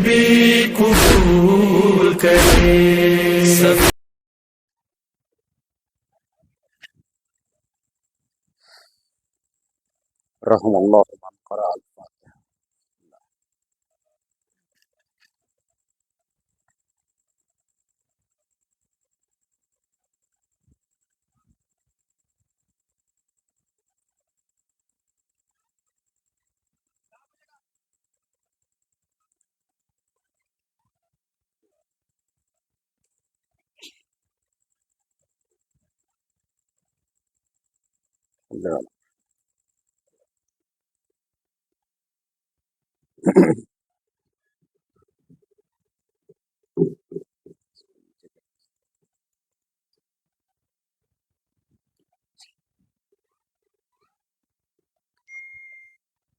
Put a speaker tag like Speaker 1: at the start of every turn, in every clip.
Speaker 1: بھی قبول کرے
Speaker 2: رحم اللہ من قرأ الفاتحہ۔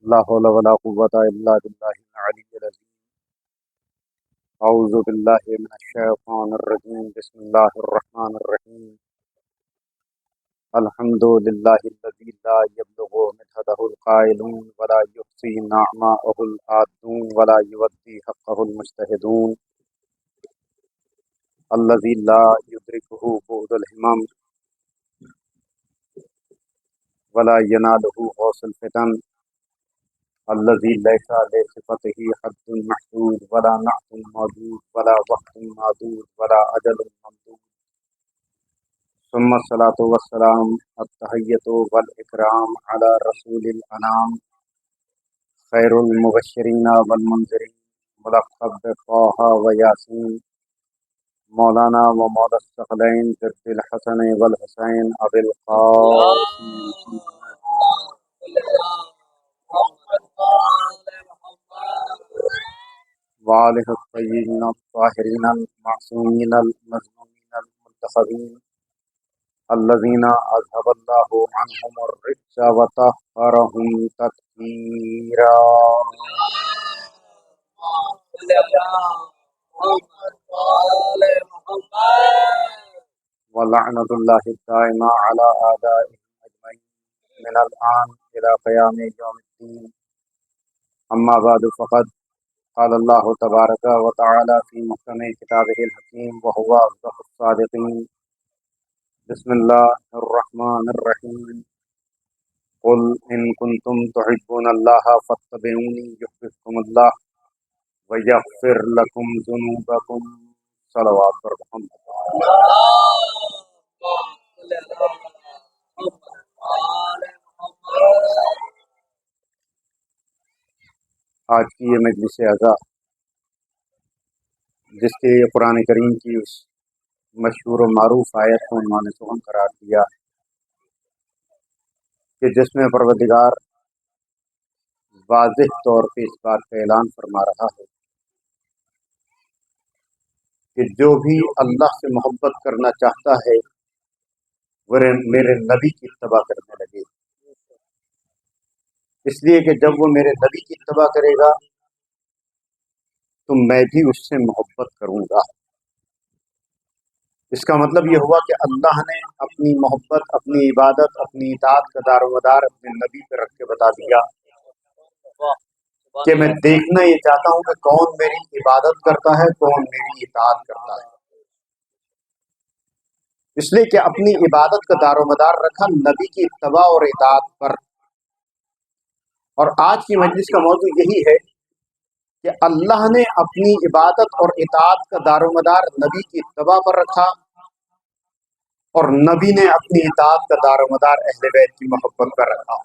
Speaker 2: لا حول ولا قوة الا باللہ العلی العظیم۔ اعوذ باللہ من الشیطان الرجیم، بسم اللہ الرحمن الرحیم۔ الحمد للہ الذی لا یبلغ مدحدہ القائلون ولا یحصی نعماءہ العادون ولا یودی حقہ المجتہدون، الذی لا یدرکہ بعد الہمم ولا ینالہ غوث الفتن، الذي ليس لصفته حد محدود ولا نعت موجود ولا وقت معدود ولا أجل ممدود، ثم الصلاة والسلام التحية والإكرام على رسول الأنام خير المبشرين والمنذرين ملقب بطه وياسين، مولانا ومولى الثقلين جد الحسن والحسين أبي القاسم وآلہ الطیبین الطاہرین المعصومین المظلومین المنتخبین الذین اذهب اللہ عنہم الرجس وطہرہم تطہیرا، ولعنۃ اللہ الدائمہ علی اعدائہم اجمعین من الآن الى قیام یوم الدین، اما بعد فقد قال اللہ تبارک و تعالی فی محکم کتابہ الحکیم وهو اصدق الصادقین۔ بسم اللہ الرحمن الرحیم، قل ان کنتم تحبون اللہ فاتبعونی یحببکم اللہ ویغفر لکم ذنوبکم۔ صلوات پر محمد۔ آج کی یہ مجلس عزا، جس کے قرآن کریم کی اس مشہور و معروف آیت کو عنوان سخن قرار دیا کہ جس میں پروردگار واضح طور پہ اس بات کا اعلان فرما رہا ہے کہ جو بھی اللہ سے محبت کرنا چاہتا ہے وہ میرے نبی کی اتباع کرنے لگے، اس لیے کہ جب وہ میرے نبی کی اتباع کرے گا تو میں بھی اس سے محبت کروں گا۔ اس کا مطلب یہ ہوا کہ اللہ نے اپنی محبت، اپنی عبادت، اپنی اطاعت کا دار و مدار اپنے نبی پہ رکھ کے بتا دیا کہ میں دیکھنا یہ چاہتا ہوں کہ کون میری عبادت کرتا ہے، کون میری اطاعت کرتا ہے، اس لیے کہ اپنی عبادت کا دار و مدار رکھا نبی کی اتباع اور اطاعت پر۔ اور آج کی مجلس کا موضوع یہی ہے کہ اللہ نے اپنی عبادت اور اطاعت کا دار و مدار نبی کی اتباع پر رکھا، اور نبی نے اپنی اطاعت کا دار و مدار اہل بیت کی محبت پر رکھا۔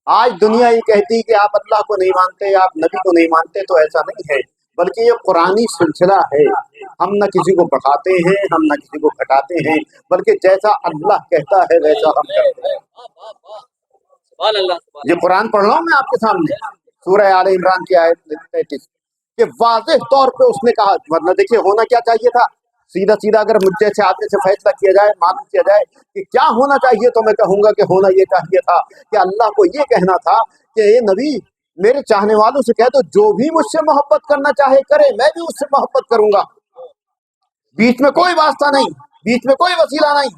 Speaker 2: آج دنیا یہ کہتی ہے کہ آپ اللہ کو نہیں مانتے، آپ نبی کو نہیں مانتے، تو ایسا نہیں ہے، بلکہ یہ قرآنی سلسلہ ہے۔ ہم نہ کسی کو بڑھاتے ہیں، ہم نہ کسی کو گھٹاتے ہیں، بلکہ جیسا اللہ کہتا ہے ویسا ہم کرتے ہیں۔ یہ قرآن پڑھ رہا ہوں میں آپ کے سامنے، سورہ آل عمران کی آیت 33 کہ واضح طور پہ اس نے کہا، ورنہ دیکھیے ہونا کیا چاہیے تھا، سیدھا سیدھا اگر مجھ جیسے آدمی سے فیصلہ کیا جائے، معلوم کیا جائے کہ کیا ہونا چاہیے، تو میں کہوں گا کہ ہونا یہ چاہیے تھا کہ اللہ کو یہ کہنا تھا کہ اے نبی، میرے چاہنے والوں سے کہہ دو جو بھی مجھ سے محبت کرنا چاہے کرے، میں بھی اس سے محبت کروں گا، بیچ میں کوئی واسطہ نہیں، بیچ میں کوئی وسیلہ نہیں۔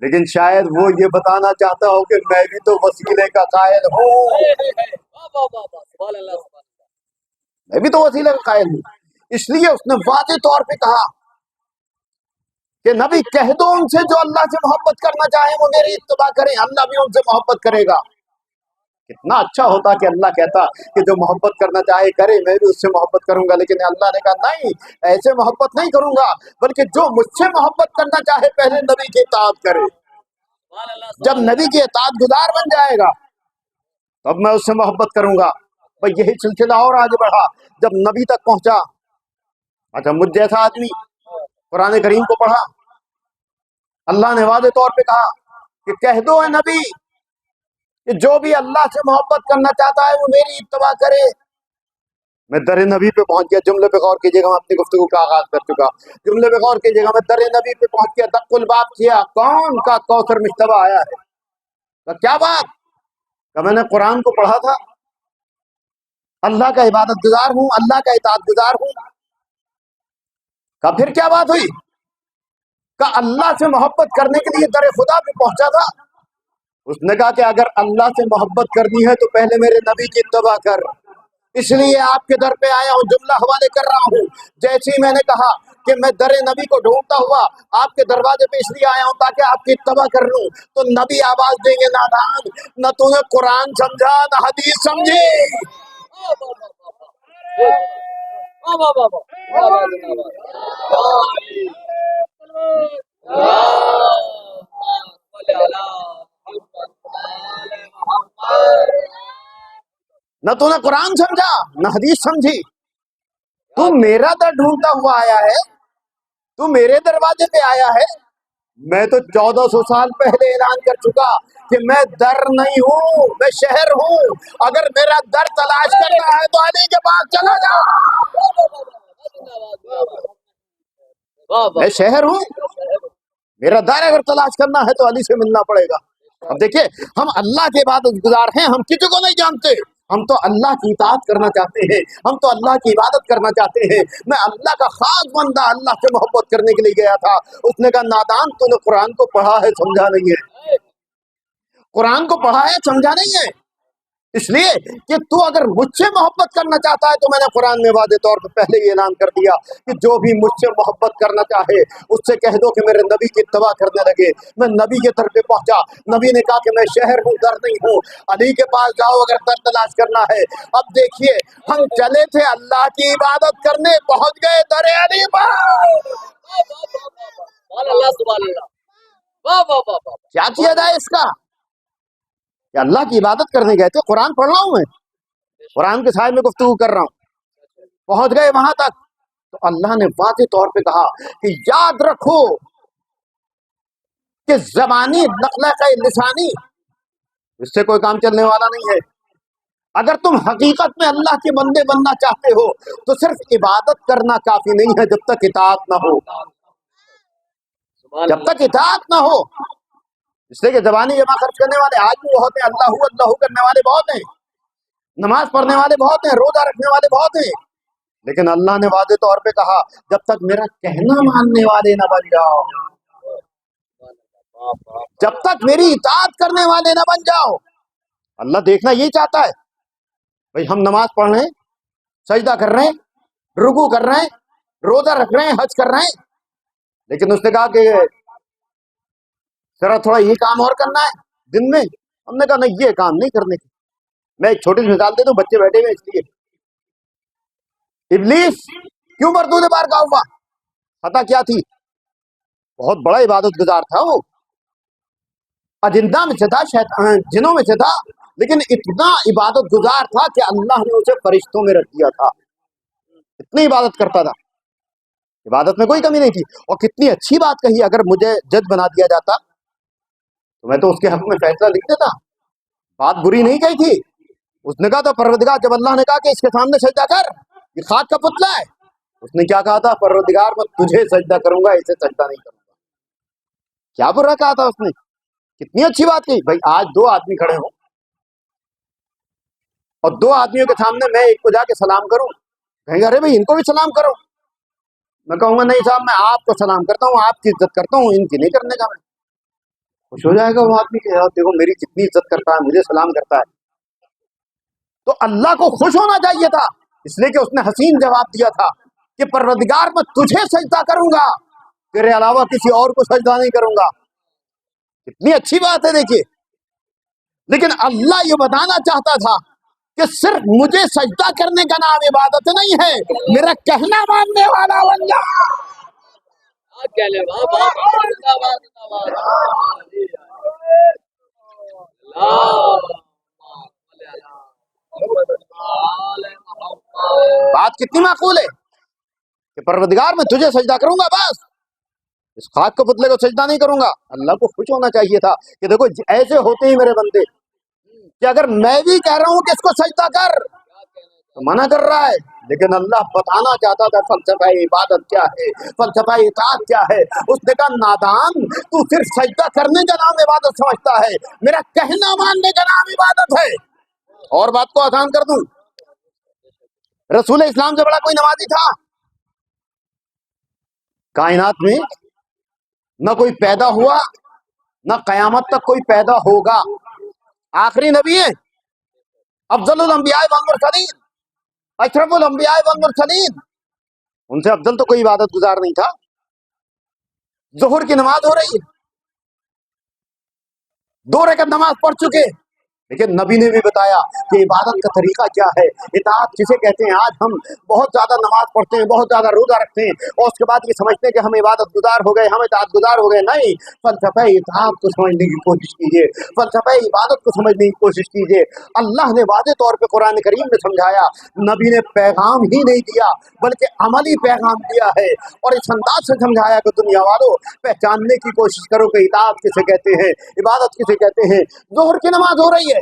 Speaker 2: لیکن شاید وہ یہ بتانا چاہتا ہو کہ میں بھی تو وسیلے کا قائل ہوں، میں بھی تو وسیلے کا قائل ہوں۔ اس لیے اس نے واضح طور پہ کہا کہ نبی کہہ دو ان سے جو اللہ سے محبت کرنا چاہیں وہ میری اتباع کریں، اللہ بھی ان سے محبت کرے گا۔ کتنا اچھا ہوتا کہ اللہ کہتا کہ جو محبت کرنا چاہے کرے، میں بھی اس سے محبت کروں گا، لیکن اللہ نے کہا نہیں، ایسے محبت نہیں کروں گا، بلکہ جو مجھ سے محبت کرنا چاہے پہلے نبی کی اطاعت کرے۔ جب نبی کی اطاعت گزار بن جائے گا تب میں اس سے محبت کروں گا۔ بھئی یہی سلسلہ اور آگے بڑھا جب نبی تک پہنچا۔ اچھا مجھ جیسا آدمی قرآن کریم کو پڑھا، اللہ نے واضح طور پہ کہا کہ کہہ دو اے نبی کہ جو بھی اللہ سے محبت کرنا چاہتا ہے وہ میری اتباع کرے۔ میں در نبی پہ پہنچ گیا، جملے پہ غور کیجیے گا، میں اپنی گفتگو کا آغاز کر چکا، جملے پہ غور کیجیے گا، میں در نبی پہ پہنچ گیا، دق الباب کیا، کون کا کوثر مشتبہ آیا ہے؟ تو کیا بات کہ میں نے قرآن کو پڑھا تھا، اللہ کا عبادت گزار ہوں، اللہ کا اطاعت گزار ہوں، کہ پھر کیا بات ہوئی کہ اللہ سے محبت کرنے کے لیے در خدا پہ پہنچا تھا۔ اس نے کہا کہ اگر اللہ سے محبت کرنی ہے تو پہلے میرے نبی کی اتباع کر، اس لیے آپ کے در پہ آیا ہوں، جملہ حوالے کر رہا ہوں۔ جیسے ہی میں نے کہا کہ میں در نبی کو ڈھونڈتا ہوا آپ کے دروازے پہ اس لیے آیا ہوں تاکہ آپ کی اتباع کر لوں، تو نبی آواز دیں گے نادان، نہ تو نے قرآن سمجھا نہ حدیث سمجھی۔ نہ تو نے قرآن سمجھا نہ حدیث سمجھی، تو میرا در ڈھونڈتا ہوا آیا ہے، تو میرے دروازے پہ آیا ہے۔ میں تو 1400 سال پہلے اعلان کر چکا کہ میں در نہیں ہوں، میں شہر ہوں، اگر میرا در تلاش کرنا ہے تو علی کے پاس چلا جا۔ میں شہر ہوں، میرا در اگر تلاش کرنا ہے تو علی سے ملنا پڑے گا۔ اب دیکھیں ہم اللہ کے عبادت گزار ہیں، ہم کسی کو نہیں جانتے، ہم تو اللہ کی اطاعت کرنا چاہتے ہیں، ہم تو اللہ کی عبادت کرنا چاہتے ہیں۔ میں اللہ کا خاص بندہ اللہ سے محبت کرنے کے لیے گیا تھا۔ اس نے کہا نادان تو نے قرآن کو پڑھا ہے سمجھا نہیں ہے، قرآن کو پڑھا ہے سمجھا نہیں ہے، اس لیے کہ تو اگر مجھ سے محبت کرنا چاہتا ہے تو میں نے قرآن میں واضح طور پر پہلے ہی اعلان کر دیا کہ جو بھی مجھ سے محبت کرنا چاہے اس سے کہہ دو کہ میرے نبی کی اتباع کرنے لگے۔ میں نبی کے در پہ پہنچا، نبی نے کہا کہ میں شہر ہوں، در نہیں ہوں، علی کے پاس جاؤ اگر در تلاش کرنا ہے۔ اب دیکھیے ہم چلے تھے اللہ کی عبادت کرنے، پہنچ گئے در علی پر۔ کیا کیا جائے اس کا کہ اللہ کی عبادت کرنے گئے تھے، قرآن پڑھ رہا ہوں، میں قرآن کے سائے میں گفتگو کر رہا ہوں، پہنچ گئے وہاں تک تو اللہ نے واضح طور پہ کہا کہ یاد رکھو کہ زبانی نقل لسانی اس سے کوئی کام چلنے والا نہیں ہے۔ اگر تم حقیقت میں اللہ کے بندے بننا چاہتے ہو تو صرف عبادت کرنا کافی نہیں ہے جب تک اطاعت نہ ہو، جب تک اطاعت نہ ہو۔ اس لیے کہ زبانی جمع خرچ کرنے والے آج بھی بہت ہیں، اللہ کرنے والے بہت ہیں، نماز پڑھنے والے بہت ہیں، روزہ رکھنے والے بہت ہیں، لیکن اللہ نے واضح طور پہ کہا جب تک میرا کہنا ماننے والے نہ بن جاؤ، جب تک میری اطاعت کرنے والے نہ بن جاؤ۔ اللہ دیکھنا یہی چاہتا ہے، بھئی ہم نماز پڑھ رہے ہیں، سجدہ کر رہے ہیں، رکوع کر رہے ہیں، روزہ رکھ رہے ہیں، حج کر رہے ہیں، لیکن اس نے کہا کہ ذرا تھوڑا یہ کام اور کرنا ہے دن میں۔ ہم نے کہا نہیں یہ کام نہیں کرنے کی۔ میں ایک چھوٹی سی مثال دے دوں، بچے بیٹھے ہوئے اس لیے ابلیس کیوں مردود بار کا ہوا؟ پتہ کیا تھی؟ بہت بڑا عبادت گزار تھا وہ، اجندہ میں سے تھا، جنوں میں سے تھا، لیکن اتنا عبادت گزار تھا کہ اللہ نے اسے فرشتوں میں رکھ دیا تھا، اتنی عبادت کرتا تھا، عبادت میں کوئی کمی نہیں تھی۔ اور کتنی اچھی بات کہی، اگر مجھے جج بنا دیا جاتا تو میں تو اس کے حق میں فیصلہ لکھ دیتا، بات بری نہیں کہی تھی۔ اس نے کہا تھا پروردگار، جب اللہ نے کہا کہ اس کے سامنے سجدہ کر، یہ خاک کا پتلا ہے، اس نے کیا کہا تھا؟ پروردگار میں تجھے سجدہ کروں گا، اسے سجدہ نہیں کروں گا۔ کیا برا کہا تھا اس نے، کتنی اچھی بات کہی۔ بھائی آج دو آدمی کھڑے ہوں اور دو آدمیوں کے سامنے میں ایک کو جا کے سلام کروں، کہیں گے ارے بھائی ان کو بھی سلام کرو، میں کہوں گا نہیں صاحب میں آپ کو سلام کرتا ہوں، آپ کی عزت کرتا ہوں، ان کی نہیں کرنے کا۔ میں خوش ہو جائے گا وہ آدمی کہ یار دیکھو میری کتنی عزت کرتا ہے، مجھے سلام کرتا ہے. تو اللہ کو خوش ہونا چاہیے تھا، اس لیے کہ اس نے حسین جواب دیا تھا کہ پروردگار میں تجھے سجدہ کروں گا، تیرے علاوہ کسی اور کو سجدہ نہیں کروں گا. کتنی اچھی بات ہے دیکھیے. لیکن اللہ یہ بتانا چاہتا تھا کہ صرف مجھے سجدہ کرنے کا نام عبادت نہیں ہے، میرا کہنا ماننے والا بن جا. بات کتنی معقول ہے کہ پروردگار میں تجھے سجدہ کروں گا، بس اس خاک کے پتلے کو سجدہ نہیں کروں گا. اللہ کو خوش ہونا چاہیے تھا کہ دیکھو ایسے ہوتے ہی میرے بندے کہ اگر میں بھی کہہ رہا ہوں کہ اس کو سجدہ کر تو منع کر رہا ہے، لیکن اللہ بتانا چاہتا تھا فلسفہ عبادت کیا ہے، فلسفہ اطاعت کیا ہے. اس نے کہا نادان، تو صرف سجدہ کرنے کا نام عبادت سمجھتا ہے، میرا کہنا ماننے کا نام عبادت ہے. اور بات کو آسان کر دوں، رسول اسلام سے بڑا کوئی نمازی تھا کائنات میں؟ نہ کوئی پیدا ہوا، نہ قیامت تک کوئی پیدا ہوگا. آخری نبی ہے، افضل الانبیاء والمرسلین، اشرف الانبیاء والمرسلین. ان سے افضل تو کوئی عبادت گزار نہیں تھا. ظہر کی نماز ہو رہی ہے، 2 رکعت نماز پڑھ چکے، لیکن نبی نے بھی بتایا کہ عبادت کا طریقہ کیا ہے، اطاعت کسے کہتے ہیں. آج ہم بہت زیادہ نماز پڑھتے ہیں، بہت زیادہ روزہ رکھتے ہیں، اور اس کے بعد یہ سمجھتے ہیں کہ ہم عبادت گزار ہو گئے، ہم اطاعت گزار ہو گئے. نہیں، فلسفہ اطاعت کو سمجھنے کی کوشش کیجیے، فلسفہ عبادت کو سمجھنے کی کوشش کیجیے. اللہ نے واضح طور پہ قرآن کریم میں سمجھایا، نبی نے پیغام ہی نہیں دیا بلکہ عملی پیغام دیا ہے، اور اس انداز سے سمجھایا کہ دنیا والوں پہچاننے کی کوشش کرو کہ اطاعت کسے کہتے ہیں، عبادت کسے کہتے ہیں. ظہر کی نماز ہو رہی ہے،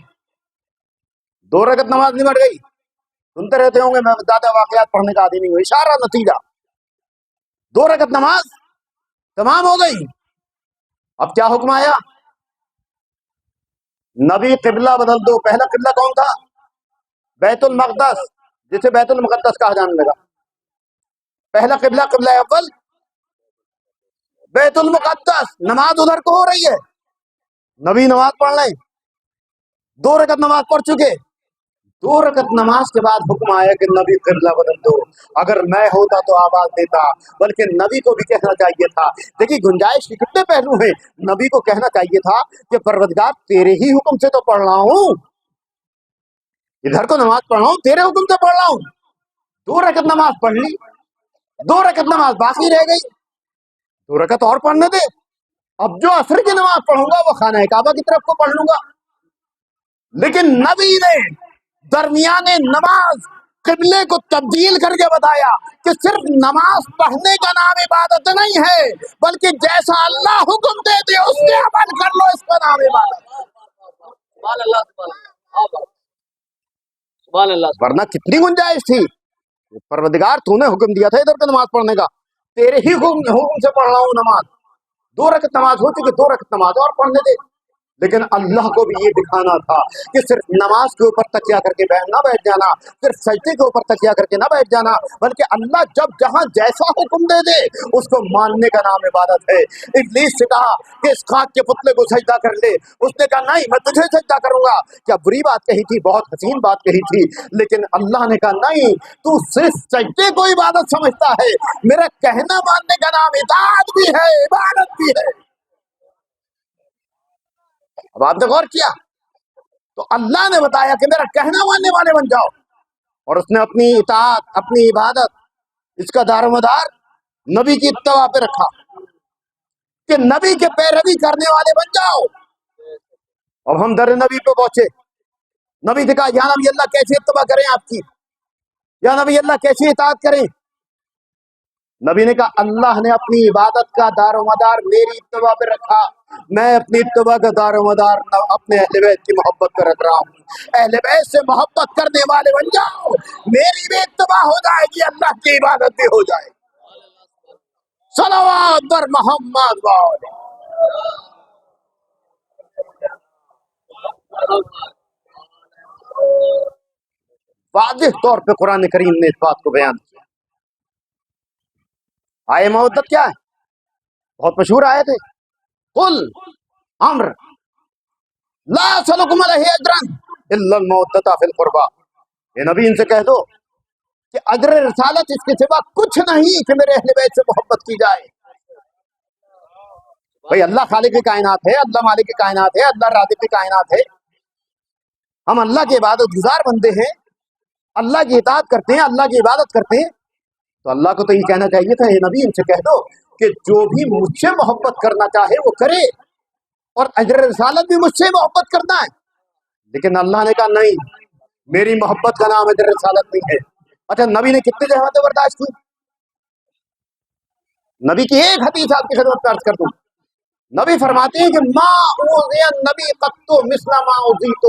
Speaker 2: 2 رکعت نماز نمٹ گئی. سنتے رہتے ہوں گے، میں زیادہ واقعات پڑھنے کا عادی نہیں ہوں. اشارہ نتیجہ، 2 رکعت نماز تمام ہو گئی. اب کیا حکم آیا؟ نبی قبلہ بدل دو. پہلا قبلہ کون تھا؟ بیت المقدس، جسے بیت المقدس کہا جانے لگا. پہلا قبلہ، قبلہ اول بیت المقدس. نماز ادھر کو ہو رہی ہے، نبی نماز پڑھ لیں، 2 رکعت نماز پڑھ چکے. 2 رکعت نماز کے بعد حکم آیا کہ نبی قبلہ بدل دو. اگر میں ہوتا تو آواز دیتا، بلکہ نبی کو بھی کہنا چاہیے تھا. دیکھیے گنجائش کے کتنے پہلو ہیں. نبی کو کہنا چاہیے تھا کہ پروردگار تیرے ہی حکم سے تو پڑھ رہا ہوں، ادھر کو نماز پڑھ رہا ہوں، تیرے حکم سے پڑھ رہا ہوں. 2 رکعت نماز پڑھ لی، 2 رکعت نماز باقی رہ گئی، 2 رکعت اور پڑھنے دے. اب جو عصر کی نماز پڑھوں گا وہ خانہ کعبہ کی طرف کو پڑھ لوں گا. لیکن نبی نے درمیان نماز قبلے کو تبدیل کر کے بتایا کہ صرف نماز پڑھنے کا نام عبادت نہیں ہے، بلکہ جیسا اللہ حکم دے دے اس پہ عمل کر لو، اس کا نام عبادت. ورنہ کتنی گنجائش تھی. پروردگار تو نے حکم دیا تھا ادھر پہ نماز پڑھنے کا، تیرے ہی حکم سے پڑھ رہا ہوں نماز. 2 رکعت نماز ہو چکی، 2 رکعت نماز اور پڑھنے دے. لیکن اللہ کو بھی یہ دکھانا تھا کہ صرف نماز کے اوپر تکیہ کر کے نہ بیٹھ جانا، صرف سجدے کے اوپر تکیہ کر کے نہ بیٹھ جانا، بلکہ اللہ جب جہاں جیسا حکم دے دے اس کو ماننے کا نام عبادت ہے. ابلیس سے کہا کہ اس خاک کے پتلے کو سجدہ کر لے، اس نے کہا نہیں، میں تجھے سجدہ کروں گا. کیا بری بات کہی تھی، بہت حسین بات کہی تھی، لیکن اللہ نے کہا نہیں، تو صرف سجدے کو عبادت سمجھتا ہے، میرا کہنا ماننے کا نام اطاعت بھی ہے، عبادت بھی ہے. اب آپ نے غور کیا تو اللہ نے بتایا کہ میرا کہنا ماننے والے بن جاؤ، اور اس نے اپنی اطاعت، اپنی عبادت، اس کا دار و مدار نبی کی اتباع پہ رکھا کہ نبی کے پیروی کرنے والے بن جاؤ. اب ہم در نبی پہ پہنچے. نبی نے کہا یا نبی اللہ کیسی اتباع کریں آپ کی، یا نبی اللہ کیسی اطاعت کریں. نبی نے کہا اللہ نے اپنی عبادت کا دار و مدار میری اتباع پہ رکھا، میں اپنی اتباع کا دار و مدار اپنے اہل بیت کی محبت پہ رکھ رہا ہوں. اہل بیت سے محبت کرنے والے بن جاؤ، میری بھی اتباع ہو جائے گی، اللہ کی عبادت بھی ہو جائے گی. صلوات بر محمد والے. واضح طور پہ قرآن کریم نے اس بات کو بیان کیا. آئے مودت کیا ہے؟ بہت مشہور آیت ہے، قل امر لا اسلکم علیہ اجرا الا المودۃ فی القربى، اے نبی ان سے کہہ دو کہ اجر رسالت اس کے سوا کچھ نہیں کہ میرے اہل بیت سے محبت کی جائے۔ بھئی اللہ خالق کائنات ہے، اللہ مالک کائنات ہے، اللہ رازق کائنات ہے، ہم اللہ کے عبادت گزار بندے ہیں، اللہ کی اطاعت کرتے ہیں، اللہ کی عبادت کرتے ہیں، تو اللہ کو تو یہ کہنا چاہیے تھا، اے نبی ان سے کہہ دو کہ جو بھی مجھ سے محبت کرنا چاہے وہ کرے، اور اجر رسالت بھی مجھ سے محبت کرنا ہے۔ لیکن اللہ نے کہا نہیں، میری محبت کا نام اجر رسالت نہیں ہے۔ اچھا نبی نے کتنی زحمتیں برداشت کی؟ نبی کی ایک حدیث آپ کی خدمت میں عرض کر دوں، نبی فرماتے ہیں کہ ما اوذی النبی قط مثل ما اوذیت،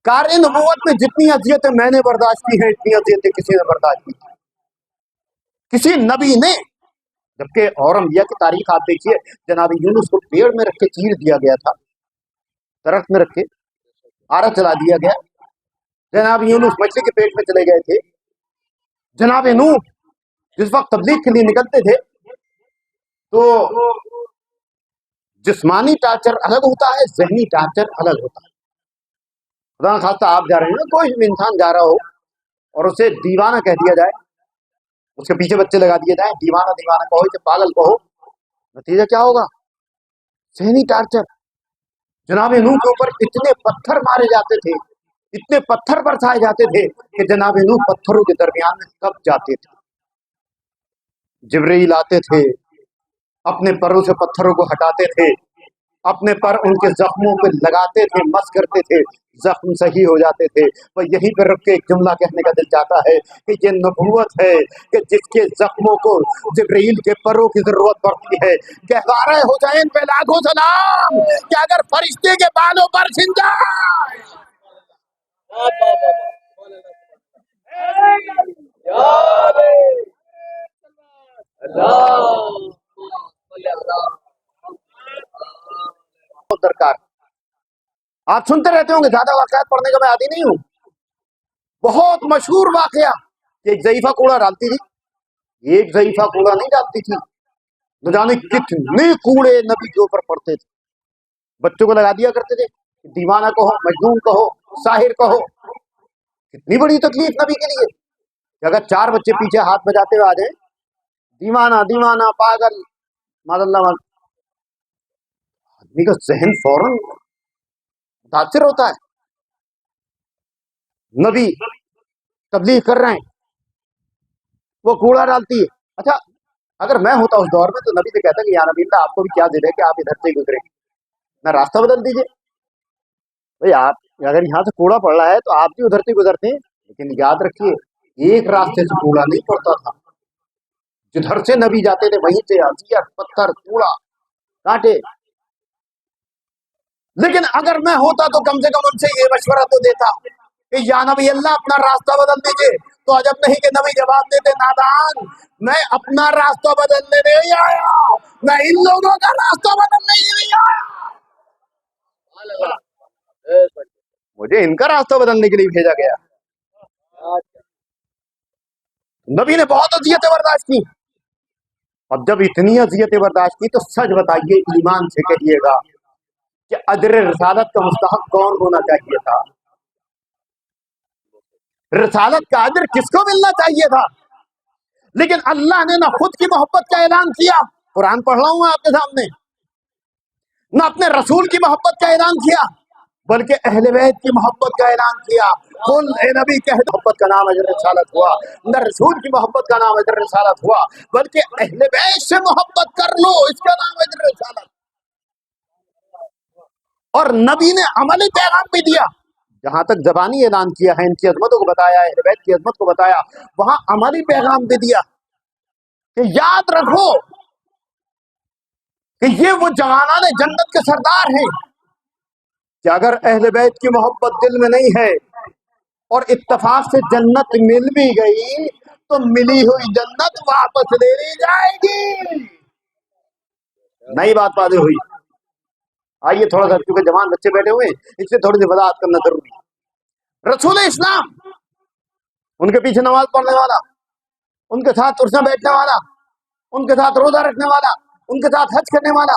Speaker 2: کار نبوت میں جتنی اذیتیں میں نے برداشت کی ہیں اتنی اذیتیں کسی نے برداشت کی، کسی نبی نے۔ جبکہ اور انبیاء کی تاریخ آپ دیکھیے، جناب یونس کو پیڑ میں رکھ کے چیر دیا گیا تھا، درخت میں رکھ کے آرا چلا دیا گیا، جناب یونس مچھلی کے پیٹ میں چلے گئے تھے، جناب نوح جس وقت تبلیغ کے لیے نکلتے تھے تو جسمانی ٹارچر الگ ہوتا ہے، ذہنی ٹارچر الگ ہوتا ہے۔ خدا خاصہ آپ جا رہے ہیں، کوئی بھی انسان جا رہا ہو اور اسے دیوانہ کہہ دیا جائے، اس کے پیچھے بچے لگا دیے جائیں، دیوانہ دیوانہ کہو، اسے پاگل کہو، نتیجہ کیا ہوگا؟ ذہنی ٹارچر۔ جناب نوح کے اوپر اتنے پتھر مارے جاتے تھے، اتنے پتھر برسائے جاتے تھے کہ جناب نوح پتھروں کے درمیان میں کب جاتے تھے۔ جبرائیل آتے تھے، اپنے پروں سے پتھروں کو ہٹاتے تھے، اپنے پر ان کے زخموں پہ لگاتے تھے، مس کرتے تھے، زخم صحیح ہو جاتے تھے۔ وہ یہیں پہ رک کے ایک جملہ کہنے کا دل چاہتا ہے کہ یہ نبوت ہے کہ جس کے زخموں کو جبرائیل کے پروں کی ضرورت پڑتی ہے۔ گہوارہ حسین پہ لاکھوں سلام کہ اگر فرشتے کے بالوں پر چھن جائے۔ درکار آپ سنتے رہتے ہوں گے، زیادہ واقعات پڑھنے کا میں عادی نہیں ہوں۔ بہت مشہور واقعہ کہ ایک ضعیفہ کوڑا ڈالتی تھی، ایک ضعیفہ کوڑا نہیں ڈالتی تھی، نہ جانے کتنے کوڑے نبی کے اوپر پڑتے تھے۔ بچوں کو لگا دیا کرتے تھے، دیوانہ کہو، مجنون کہو، ساحر کہو۔ کتنی بڑی تکلیف نبی کے لیے کہ اگر 4 بچے پیچھے ہاتھ بجاتے ہوئے آ جائیں، دیوانہ دیوانہ پاگل، ماذ اللہ، آدمی کا ذہن فوراً متاثر ہوتا ہے۔ نبی تبلیغ کر رہے ہیں، وہ کوڑا ڈالتی ہے۔ اچھا اگر میں ہوتا اس دور میں تو نبی سے کہتا کہ یا نبی اللہ آپ کو بھی کیا دے رہے کہ آپ ادھر سے گزرے، نہ راستہ بدل دیجئے۔ بھئی آپ اگر یہاں سے کوڑا پڑ رہا ہے تو آپ بھی ادھر سے گزرتے ہیں، لیکن یاد رکھیے ایک راستے سے کوڑا نہیں پڑتا تھا، جدھر سے نبی جاتے تھے وہیں سے اذیت، پتھر، کوڑا، کانٹے۔ لیکن اگر میں ہوتا تو کم سے کم ان سے یہ مشورہ تو دیتا کہ یا نبی اللہ اپنا راستہ بدل دیجئے، تو عجب نہیں کہ نبی جواب دیتے نادان، میں اپنا راستہ بدلنے نہیں آیا، میں ان لوگوں کا راستہ بدلنے ہی نہیں آیا، مجھے ان کا راستہ بدلنے کے لیے بھیجا گیا۔ نبی نے بہت اذیتیں برداشت کی، اب جب اتنی اذیتیں برداشت کی تو سچ بتائیے، ایمان سے کہیے گا کہ اجر رسالت کا مستحق کون ہونا چاہیے تھا؟ رسالت کا اجر کس کو ملنا چاہیے تھا؟ لیکن اللہ نے نہ خود کی محبت کا اعلان کیا، قرآن پڑھ رہا ہوں میں آپ کے سامنے، نہ اپنے رسول کی محبت کا اعلان کیا، بلکہ اہل بیت کی محبت کا اعلان کیا۔ قل اے نبی کہہ محبت کا نام اجر رسالت ہوا، نہ رسول کی محبت کا نام اجر رسالت ہوا، بلکہ اہل بیت سے محبت کر لو، اس کا نام اجر رسالت۔ اور نبی نے عملی پیغام بھی دیا، جہاں تک زبانی اعلان کیا ہے، ان کی عظمتوں کو بتایا، اہل بیت کی عظمت کو بتایا، وہاں عملی پیغام بھی دیا کہ یاد رکھو کہ یہ وہ جوانان جنت کے سردار ہیں کہ اگر اہل بیت کی محبت دل میں نہیں ہے اور اتفاق سے جنت مل بھی گئی تو ملی ہوئی جنت واپس لے لی جائے گی۔ نئی بات واضح ہوئی۔ آئیے تھوڑا سا، کیونکہ جوان بچے بیٹھے ہوئے ہیں اس سے تھوڑی سی وضاحت کرنا ضروری ہے۔ رسول اسلام، ان کے پیچھے نماز پڑھنے والا، ان کے ساتھ عرصہ بیٹھنے والا، ان کے ساتھ روزہ رکھنے والا، ان کے ساتھ حج کرنے والا،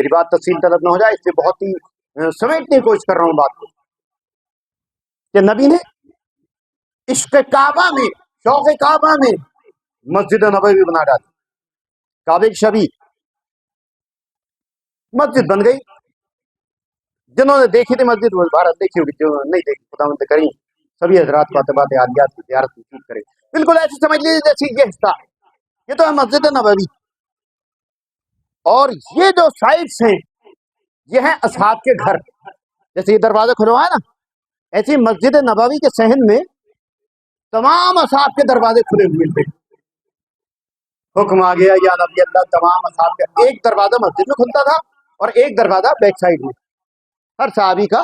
Speaker 2: میری بات تفصیل طلب نہ ہو جائے، اس سے بہت ہی سمیٹنے کی کوشش کر رہا ہوں بات کو، کہ نبی نے عشق کعبہ میں، شوق کعبہ میں مسجد نبوی بنا ڈالی، کعبے کی شبیہ مسجد بن گئی۔ جنہوں نے دیکھی تھی مسجد وہ بھارت دیکھی ہوگی، جو نہیں دیکھی خداوند کریم سبھی حضرات کو اعتبار عالیات کی زیارت نصیب کرے۔ بالکل ایسے سمجھ لیجیے جیسے یہ حصہ، یہ تو ہے مسجد نبوی، اور یہ جو سائڈس ہیں یہ ہیں اصحاب کے گھر، جیسے یہ دروازہ کھلا ہوا ہے نا، ایسی مسجد نبوی کے صحن میں تمام اصحاب کے دروازے کھلے ہوئے تھے۔ حکم آ گیا یا نبی اللہ، تمام اصحاب کا ایک دروازہ مسجد میں کھلتا تھا اور ایک دروازہ بیک سائڈ میں، ہر صحابی کا۔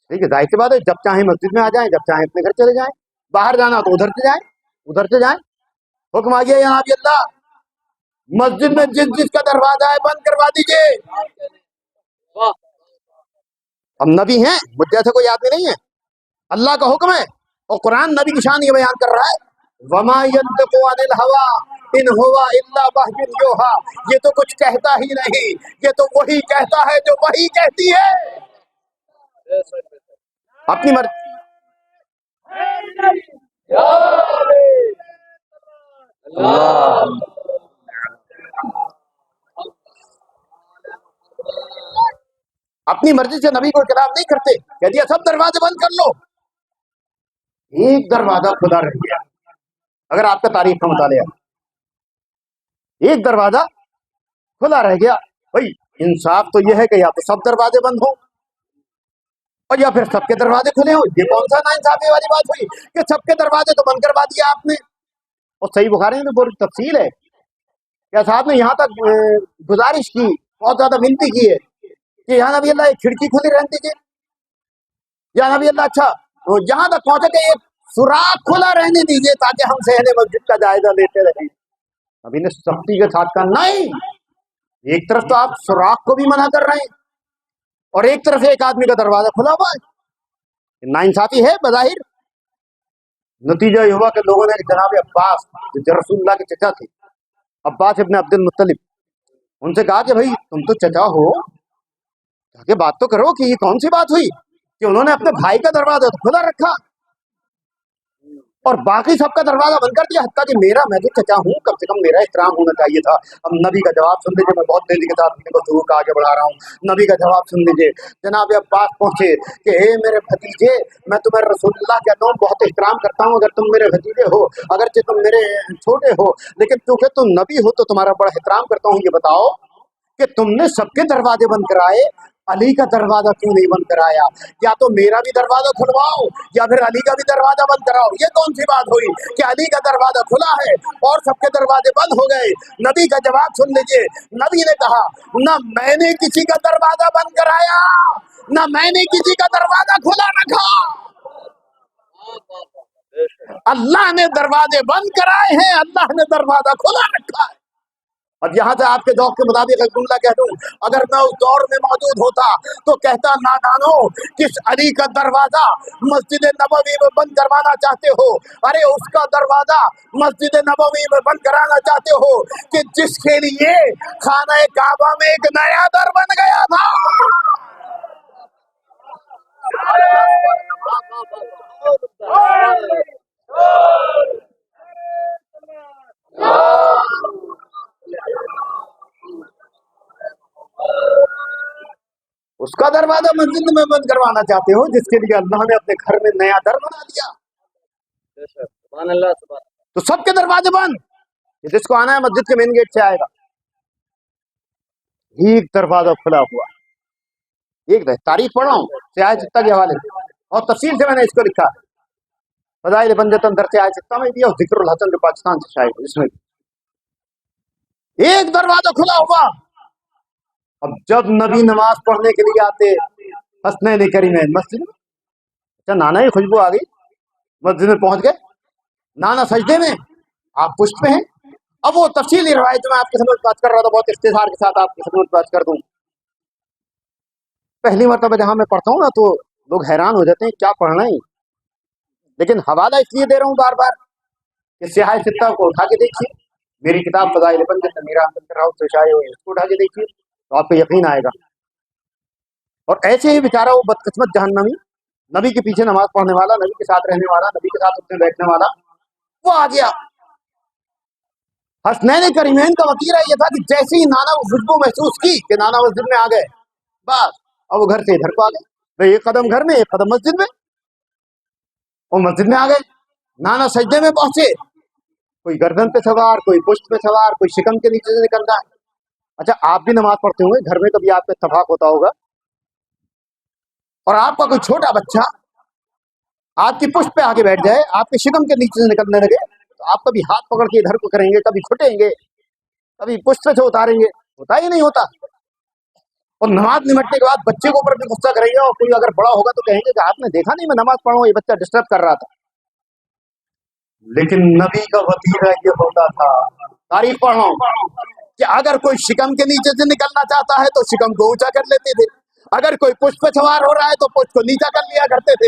Speaker 2: ٹھیک ہے، ظاہر سی بات ہے، جب چاہیں مسجد میں آ جائیں، جب چاہیں اپنے گھر چلے جائیں، باہر جانا تو ادھر سے جائیں، ادھر سے جائیں۔ حکم آ گیا یا نبی اللہ، مسجد میں جس جس کا دروازہ ہے بند کروا دیجئے۔ اب نبی ہیں، مجھ جیسا کوئی آدمی نہیں ہے، اللہ کا حکم ہے، اور قرآن نبی کی شان یہ بیان کر رہا ہے، وما ينطق عن الهوى ان هو الا وحی یوحی، یہ تو کچھ کہتا ہی نہیں، یہ تو وہی کہتا ہے جو وہی کہتی ہے۔ اپنی مرضی اپنی مرضی سے نبی کو خلاف نہیں کرتے، کہہ دیا سب دروازے بند کر لو، ایک دروازہ کھلا رہ گیا۔ اگر آپ کا تاریخ کا مطالعہ، ایک دروازہ کھلا رہ گیا، بھائی انصاف تو یہ ہے کہ یا تو سب دروازے بند ہوں اور یا پھر سب کے دروازے کھلے ہوں۔ یہ کون سا ناانصافی والی بات ہوئی کہ سب کے دروازے تو بند کروا دیا آپ نے؟ اور صحیح بخاری میں پوری تفصیل ہے کہ صاحب نے یہاں تک گزارش کی، بہت زیادہ ونتی کی ہے کہ یا نبی اللہ ایک کھڑکی کھلی رہنے دیجیے، یا نبی اللہ اچھا یہاں تک پہنچے کہ ایک سوراخ کھلا رہنے دیجیے تاکہ ہم صحن مسجد کا جائزہ لیتے رہیں۔ نبی نے سختی کے ساتھ کہا نہیں، ایک طرف تو آپ سوراخ کو بھی منع کر رہے ہیں اور ایک طرف ایک آدمی کا دروازہ کھلا ہوا ہے، ناانصافی ہے بظاہر۔ نتیجہ یہ ہوا کہ لوگوں نے جناب عباس جو رسول اللہ کے چچا تھے، عباس ابن عبد المطلب، ان سے کہا کہ بھائی تم تو چچا ہو، کہ بات تو کرو کہ یہ کون سی بات ہوئی کہ انہوں نے اپنے بھائی کا دروازہ تو کھلا رکھا اور باقی سب کا دروازہ بند کر دیا، حتیٰ کہ میں جو چچا ہوں کم سے کم میرا احترام ہونا چاہیے تھا۔ اب نبی کا جواب سن لیجیے، میں بہت تیزی کے ساتھ گفتگو کا آگے بڑھا رہا ہوں، نبی کا جواب سن لیجیے۔ جناب عباس پہنچے کہ اے میرے بھتیجے، میں تمہیں رسول اللہ کہتا ہوں، بہت احترام کرتا ہوں، اگر تم میرے بھتیجے ہو، اگرچہ تم میرے چھوٹے ہو، لیکن چونکہ تم نبی ہو تو تمہارا بڑا احترام کرتا ہوں۔ یہ بتاؤ کہ تم نے سب کے دروازے بند کرائے، علی کا دروازہ کیوں نہیں بند کرایا؟ یا تو میرا بھی دروازہ کھلواؤ یا پھر علی کا بھی دروازہ بند کراؤ۔ یہ کون سی بات ہوئی کہ علی کا دروازہ کھلا ہے اور سب کے دروازے بند ہو گئے؟ نبی کا جواب سن لیجئے، نبی نے کہا نہ میں نے کسی کا دروازہ بند کرایا، نہ میں نے کسی کا دروازہ کھلا رکھا، اللہ نے دروازے بند کرائے ہیں، اللہ نے دروازہ کھلا رکھا ہے۔ اب یہاں سے آپ کے ذوق کے مطابق ایک جملہ کہہ دوں، اگر میں اس دور میں موجود ہوتا تو کہتا نادانو، کس علی کا دروازہ مسجد نبوی میں بند کروانا چاہتے ہو؟ ارے اس کا دروازہ مسجد نبوی میں بند کرانا چاہتے ہو کہ جس کے لیے خانہ کعبہ میں ایک نیا در بن گیا تھا۔ اس کا دروازہ مسجد میں بند کروانا چاہتے ہو جس کے لیے اللہ نے اپنے گھر میں نیا در بنا دیا۔ تو سب کے دروازے بند، جس کو آنا ہے مسجد کے مین گیٹ سے آئے گا، ایک دروازہ کھلا ہوا۔ ایک تاریخ پڑھ رہا ہوں سیاہ چتہ کے حوالے سے، اور تفصیل سے میں نے اس کو لکھا، فضائل بنجتن در سیاہ چتہ میں بھی اور ذکر الحسن جو پاکستان سے شائع ہے اس میں بھی ایک دروازہ کھلا ہوا۔ اب جب نبی نماز پڑھنے کے لیے آتے حسنین کریمین مسجد میں، اچھا نانا ہی خوشبو آ گئی، مسجد میں پہنچ گئے، نانا سجدے میں، آپ پشت پہ ہیں۔ اب وہ تفصیلی روایت میں آپ کی خدمت بات کر رہا تھا، بہت اختصار کے ساتھ آپ کی خدمت بات کر دوں۔ پہلی مرتبہ جہاں میں پڑھتا ہوں نا تو لوگ حیران ہو جاتے ہیں کیا پڑھنا ہے، لیکن حوالہ اس لیے دے رہا ہوں بار بار کہ سیاہ ستہ کو اٹھا کے دیکھیے، میری کتاب فضائل بنجت میرا راؤ سے شائع ہوئی، اس کو اٹھا کے دیکھیے، تو آپ کو یقین آئے گا. اور ایسے ہی بیچارہ وہ بدقسمت جہنمی، نبی کے پیچھے نماز پڑھنے والا، نبی کے ساتھ رہنے والا، نبی کے ساتھ اٹھنے بیٹھنے والا، وہ آ گیا. حسنین کریمین کا وتیرہ یہ تھا کہ جیسے ہی نانا وہ خوشبو محسوس کی کہ نانا مسجد میں آ گئے، بس اب وہ گھر سے ادھر کو آ گئے. بھئی ایک قدم گھر میں، ایک قدم مسجد میں. وہ مسجد میں آ گئے، نانا سجدے میں پہنچے، کوئی گردن پہ سوار، کوئی پشت پہ سوار، کوئی شکم کے نیچے سے نکل رہا ہے. اچھا آپ بھی نماز پڑھتے ہوئے گھر میں کبھی آپ کا اتفاق ہوتا ہوگا اور آپ کا کوئی چھوٹا بچہ آپ کی پشت پہ آگے بیٹھ جائے، آپ کے شکم کے نیچے سے نکلنے لگے، تو آپ کبھی ہاتھ پکڑ کے ادھر کو کریں گے، کبھی کھٹیں گے، کبھی پشت سے اتاریں گے؟ ہوتا ہی نہیں ہوتا. اور نماز نمٹنے کے بعد بچے کے اوپر بھی غصہ کریں گے، اور کوئی اگر بڑا ہوگا تو کہیں گے کہ آپ نے دیکھا نہیں میں نماز پڑھوں، یہ بچہ ڈسٹرب کر رہا تھا. لیکن نبی کا وتیرہ یہ ہوتا تھا، تاریخ پڑھو، کہ اگر کوئی شکم کے نیچے سے نکلنا چاہتا ہے تو شکم کو اونچا کر لیتے تھے، اگر کوئی پشت پہ سوار ہو رہا ہے تو پشت کو نیچا کر لیا کرتے تھے.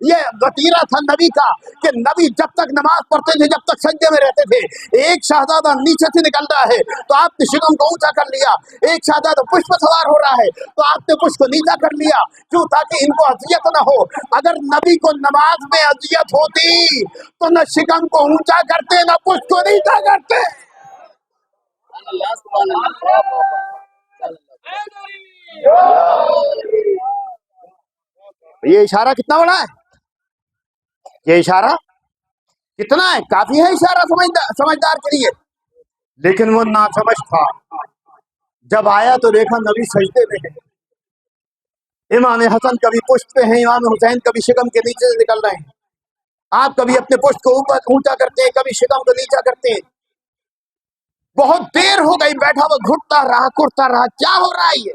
Speaker 2: یہ وتیرہ تھا نبی کا کہ نبی جب تک نماز پڑھتے تھے، جب تک سجدے میں رہتے تھے، ایک شہزادہ نیچے سے نکل رہا ہے تو آپ نے شکم کو اونچا کر لیا، ایک شہزادہ پشت پہ سوار ہو رہا ہے تو آپ نے پشت کو نیچا کر لیا. کیوں؟ تاکہ ان کو اذیت نہ ہو. اگر نبی کو نماز میں اذیت ہوتی تو نہ شکم کو اونچا کرتے، نہ پشت کو نیچا کرتے. یہ اشارہ کتنا بڑا ہے، یہ اشارہ کتنا ہے، کافی ہے اشارہ سمجھدار کے لیے. لیکن وہ ناسمجھ تھا، جب آیا تو دیکھا نبی سجدے میں ہے، امام حسن کبھی پشت پہ ہیں، امام حسین کبھی شکم کے نیچے سے نکل رہے ہیں. آپ کبھی اپنے پشت کو اوپر اونچا کرتے ہیں، کبھی شکم کو نیچا کرتے ہیں. بہت دیر ہو گئی بیٹھا وہ، گھٹتا رہا، کرتا رہا، کیا ہو رہا ہے یہ؟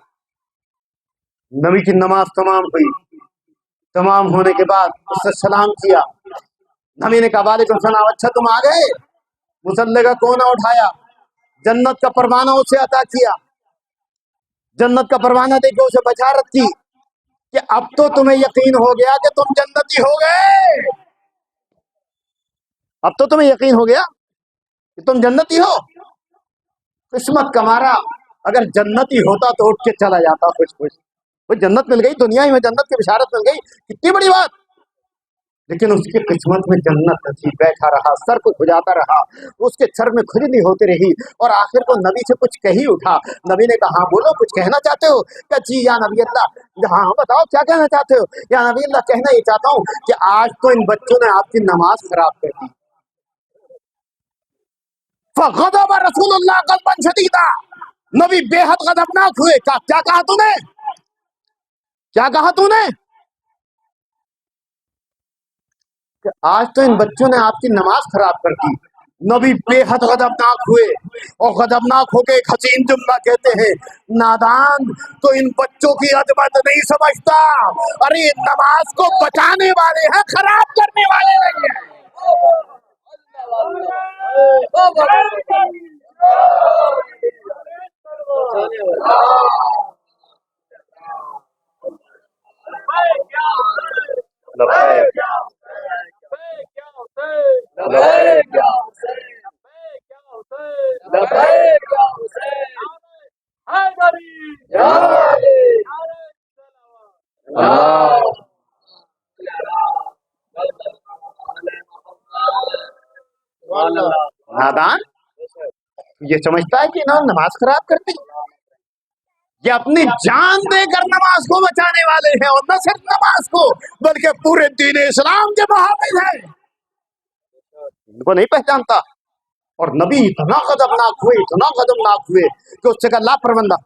Speaker 2: نبی کی نماز تمام ہوئی، تمام ہونے کے بعد اس سے سلام کیا. نبی نے کہا وعلیکم السلام. اچھا تم آ گئے؟ مصلی کا کونا اٹھایا، جنت کا پروانہ اسے عطا کیا، جنت کا پروانہ دے کے اسے بشارت کی کہ اب تو تمہیں یقین ہو گیا کہ تم جنتی ہو گئے، اب تو تمہیں یقین ہو گیا کہ تم جنتی ہو. قسمت کا مارا اگر جنتی ہوتا تو اٹھ کے چلا جاتا خوش خوش، وہ جنت مل گئی، دنیا ہی میں جنت کی بشارت مل گئی، کتنی بڑی بات. لیکن اس کی قسمت میں جنت تھی، بیٹھا رہا، سر کو کھجاتا رہا، اس کے سر میں کھجلی ہوتی رہی، اور آخر کو نبی سے کچھ کہی اٹھا. نبی نے کہا ہاں بولو، کچھ کہنا چاہتے ہو؟ کہ جی یا نبی اللہ، ہاں بتاؤ کیا کہنا چاہتے ہو؟ یا نبی اللہ کہنا یہ چاہتا ہوں کہ آج تو ان بچوں نے آپ کی نماز خراب کر دی. فغضب رسول اللہ غضبا شدیدا، نبی بے حد غضبناک ہوئے. کیا کہا تو نے، کیا کہا تو نے؟ کہ آج تو ان بچوں نے آپ کی نماز خراب کر دی. نبی بے حد غضبناک ہوئے، اور غضبناک ہو کے ایک حسین جملہ کہتے ہیں، نادان تو ان بچوں کی عظمت نہیں سمجھتا، ارے نماز کو بچانے والے ہیں، خراب کرنے والے نہیں ہیں. نادان یہ سمجھتا ہے کہ انہوں نے نماز خراب کر دی. یہ اپنی جان دے کر نماز کو بچانے والے ہیں، اور نہ صرف نماز کو بلکہ پورے دین اسلام کے محافظ ہیں. ان کو نہیں پہچانتا. اور نبی اتنا غضبناک ہوئے، اتنا غضبناک ہوئے کہ اس سے کہا لا پروندہ،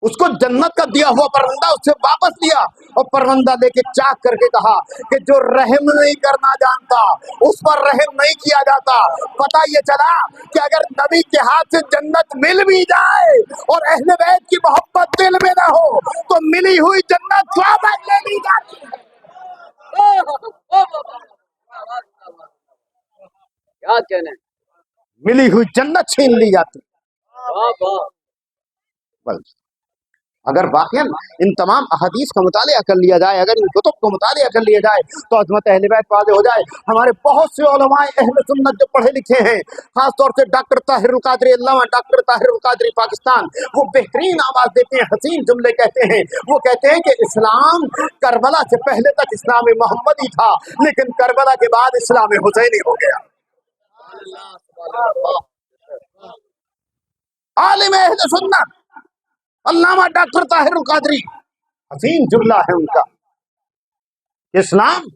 Speaker 2: اس کو جنت کا دیا ہوا پروندہ اس سے واپس لیا، اور پروندہ لے کے چاک کر کے کہا کہ جو رحم نہیں کرنا جانتا اس پر رحم نہیں کیا جاتا. پتہ یہ چلا کہ اگر نبی کے ہاتھ سے جنت مل بھی جائے اور اہل بیت کی محبت دل میں نہ ہو تو ملی ہوئی جنت واپس لے لی جاتی ہے. کیا کہنا، ملی ہوئی جنت چھین لی جاتی. بس اگر واقعا ان تمام احادیث کا مطالعہ کر لیا جائے، اگر ان کتب کو مطالعہ کر لیا جائے تو عظمت اہل بیت واضح ہو جائے۔ ہمارے بہت سے علماء اہل سنت جو پڑھے لکھے ہیں، خاص طور سے ڈاکٹر طاہر القادری، علامہ ڈاکٹر طاہر القادری پاکستان، وہ بہترین آواز دیتے ہیں، حسین جملے کہتے ہیں۔ وہ کہتے ہیں کہ اسلام کربلا سے پہلے تک اسلام محمدی تھا، لیکن کربلا کے بعد اسلام حسینی ہو گیا۔ عالم اہل سنت علامہ ڈاکٹر طاہر القادری، حسین جملہ ہے ان کا، اسلام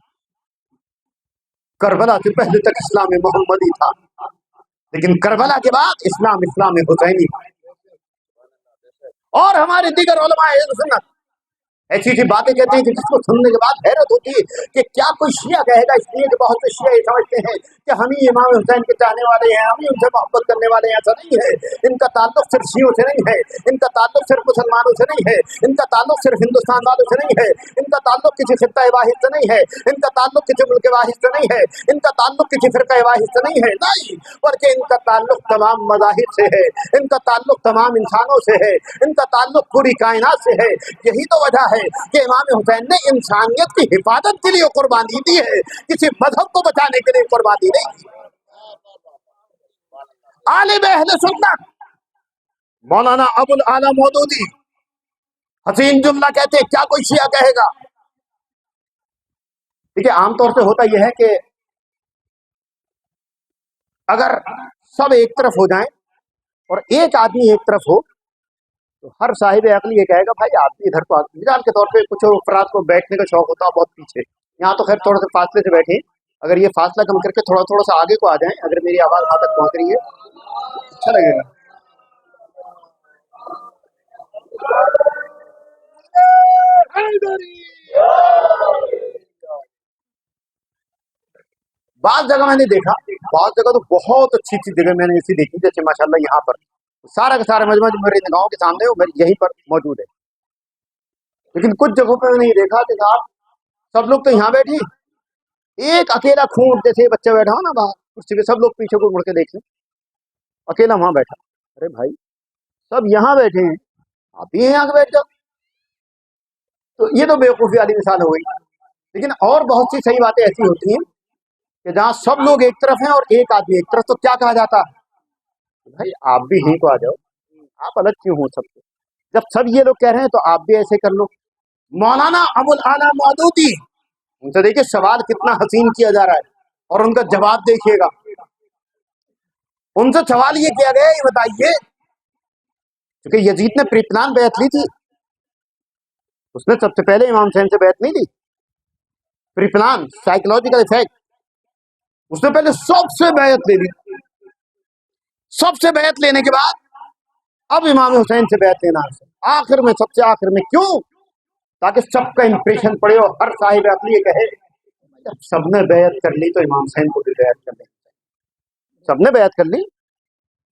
Speaker 2: کربلا سے پہلے تک اسلام محمدی تھا، لیکن کربلا کے بعد اسلام حسینی۔ اور ہمارے دیگر علماء اہل سنت ایسی ایسی باتیں کہتے ہیں کہ جس کو سننے کے بعد حیرت ہوتی ہے کہ کیا کوئی شیعہ کہے گا، اس لیے کہ بہت سے شیعہ یہ سمجھتے ہیں کہ ہم ہی امام حسین کے چاہنے والے ہیں، ہم ہی ان سے محبت کرنے والے ہیں۔ ایسا نہیں ہے، ان کا تعلق صرف شیعوں سے نہیں ہے، ان کا تعلق صرف مسلمانوں سے نہیں ہے، ان کا تعلق صرف ہندوستان والوں سے نہیں ہے، ان کا تعلق کسی خطہ واحد سے نہیں ہے، ان کا تعلق کسی ملک واحد سے نہیں ہے، ان کا تعلق کسی فرقہ واحد سے نہیں ہے، نہیں، بلکہ ان کا تعلق تمام مذاہب سے ہے، ان کا تعلق تمام انسانوں سے ہے، ان کا تعلق پوری کائنات سے ہے۔ یہی تو وجہ ہے کہ امام حسین نے انسانیت کی حفاظت کے لیے قربانی دی ہے، کسی مذہب کو بچانے کے لیے قربانی نہیں دی۔ عالم اہل سنت مولانا ابو العالی مودودی حسین جملہ کہتے ہیں، کیا کوئی شیعہ کہے گا؟ دیکھیے عام طور سے ہوتا یہ ہے کہ اگر سب ایک طرف ہو جائیں اور ایک آدمی ایک طرف ہو تو ہر صاحب عقل یہ کہے گا بھائی آپ بھی ادھر کو مثال کے طور پہ کچھ افراد کو بیٹھنے کا شوق ہوتا ہے بہت پیچھے، یہاں تو خیر تھوڑے سے فاصلے سے بیٹھیں، اگر یہ فاصلہ کم کر کے تھوڑا سا آگے کو آ جائیں، اگر میری آواز وہاں تک پہنچ رہی ہے اچھا لگے گا۔ بعض جگہ میں نے دیکھا، بعض جگہ تو بہت اچھی اچھی جگہ میں نے ایسی دیکھی، جیسے ماشاءاللہ یہاں پر سارا کا سارا مجمع جو میری نگاہوں کے سامنے وہ یہیں پر موجود ہے، لیکن کچھ جگہوں پہ میں نے یہ دیکھا کہ صاحب سب لوگ تو یہاں بیٹھے، ایک اکیلا خون جیسے بچہ بیٹھا ہو نا باہر کرسی پہ، سب لوگ پیچھے کو مڑ کے دیکھیں، اکیلا وہاں بیٹھا۔ ارے بھائی سب یہاں بیٹھے ہیں، آپ بھی یہاں بیٹھ جاؤ، تو یہ تو بیوقوفی والی مثال ہو گئی۔ لیکن اور بہت سی صحیح باتیں ایسی ہوتی ہیں کہ جہاں سب لوگ ایک طرف ہیں اور ایک آدمی ایک طرف، تو کیا کہا جاتا ہے بھائی آپ بھی یہیں کو آ جاؤ، آپ الگ کیوں ہو سب سے؟ جب سب یہ لوگ کہہ رہے ہیں تو آپ بھی ایسے کر لو۔ مولانا ابو العالی مودودی، ان سے دیکھیے سوال کتنا حسین کیا جا رہا ہے اور ان کا جواب دیکھیے گا۔ ان سے سوال یہ کیا گیا، یہ بتائیے، کیونکہ یزید نے پری پلان بیعت لی تھی، اس نے سب سے پہلے امام حسین سے بیعت نہیں لی، پری پلان سائیکولوجیکل افیکٹ، اس نے پہلے سب سے بیعت لے لی، سب سے بیعت لینے کے بعد اب امام حسین سے بیعت لینا ہے آخر میں، سب سے آخر میں، کیوں؟ تاکہ سب کا امپریشن پڑے اور ہر صاحب عقل یہ کہے جب سب نے بیعت کر لی تو امام حسین کو بھی بیعت کر لیں، سب نے بیعت کر لی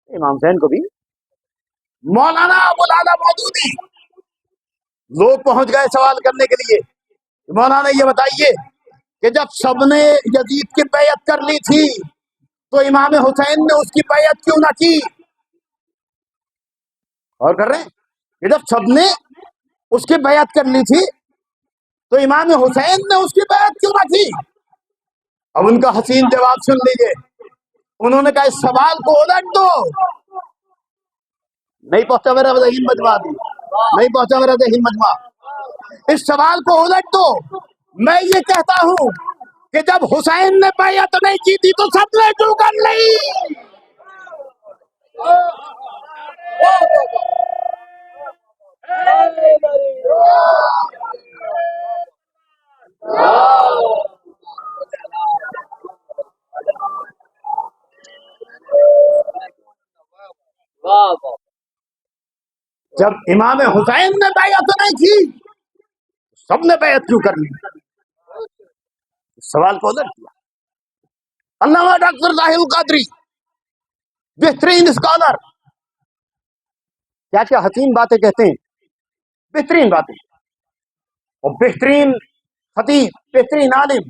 Speaker 2: امام حسین کو بھی۔ مولانا ابو العالی مودودی، لوگ پہنچ گئے سوال کرنے کے لیے، مولانا یہ بتائیے کہ جب سب نے یزید کی بیعت کر لی تھی تو امام حسین نے اس کی بیعت کیوں نہ کی؟ اور کر رہے ہیں کہ جب سب نے اس کی بیعت کر لی تھی تو امام حسین نے اس کی بیعت کیوں نہ کی؟ اب ان کا حسین جواب سن لیجیے، انہوں نے کہا اس سوال کو الٹ دو، نہیں پہنچا میرا ذہن مجمع، نہیں پہنچا میرا ذہن مجمع، اس سوال کو الٹ دو، میں یہ کہتا ہوں کہ جب حسین نے بیعت نہیں کی تھی تو سب نے کیوں کر لی؟ جب امام حسین نے بیعت نہیں کی سب نے بیعت کیوں کر لی؟ سوال کو الٹ کیا۔ علامہ ڈاکٹر طاہر القادری، بہترین اسکالر، کیا کیا حسین باتیں کہتے ہیں، بہترین باتیں، اور بہترین خطیب، بہترین عالم،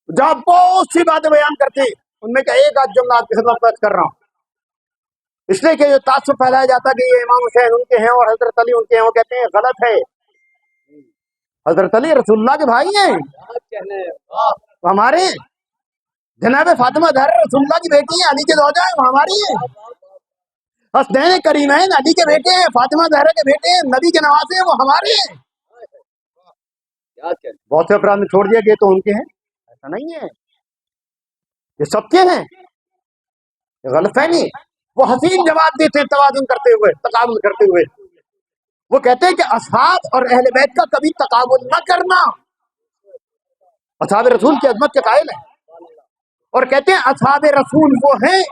Speaker 2: جہاں بہت سی باتیں بیان کرتے ہیں، ان میں کا ایک آدھ جملہ آپ کی خدمت پیش کر رہا ہوں۔ اس لیے کہ جو تعصب پھیلایا جاتا ہے کہ یہ امام حسین ان کے ہیں اور حضرت علی ان کے ہیں، وہ کہتے ہیں غلط ہے. حضرت علی رسول اللہ کے بھائی ہیں، ہمارے جناب فاطمہ زہرا رسول اللہ کی بیٹی ہیں، علی کے زوجہ ہیں، وہ ہماری ہیں. حسنین کریمین علی کے بیٹے ہیں، فاطمہ زہرا کے بیٹے ہیں، نبی کے نواسے ہیں، وہ ہمارے ہیں. بہت سے افراد نے چھوڑ دیا کہ تو ان کے ہیں، ایسا نہیں ہے، یہ سب کے ہیں. یہ غلط فہمی. وہ حسین جواب دیتے ہیں توازن کرتے ہوئے، تقابل کرتے ہوئے. وہ کہتے ہیں کہ اصحاب اور اہل بیت کا کبھی تقابل نہ کرنا. اصحاب رسول کی عظمت کے قائل ہیں اور کہتے ہیں اصحاب رسول وہ ہیں.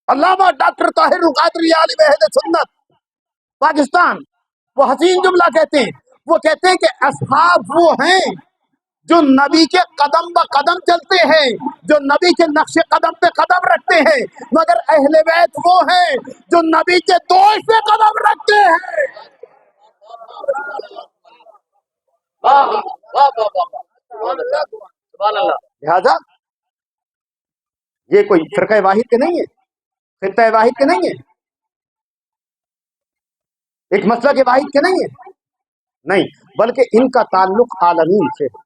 Speaker 2: علامہ ڈاکٹر طاہر القادری عالم اہل سنت پاکستان وہ حسین جملہ کہتے ہیں. وہ کہتے ہیں کہ اصحاب وہ ہیں جو نبی کے قدم بہ قدم چلتے ہیں، جو نبی کے نقش قدم پہ قدم رکھتے ہیں، مگر اہل بیت وہ ہیں جو نبی کے دوش پہ قدم رکھتے ہیں. لہذا یہ کوئی فرقہ واحد کے نہیں ہے، خطہ واحد کے نہیں ہے، ایک مسئلہ کے واحد کے نہیں ہے، نہیں، بلکہ ان کا تعلق عالمین سے ہے.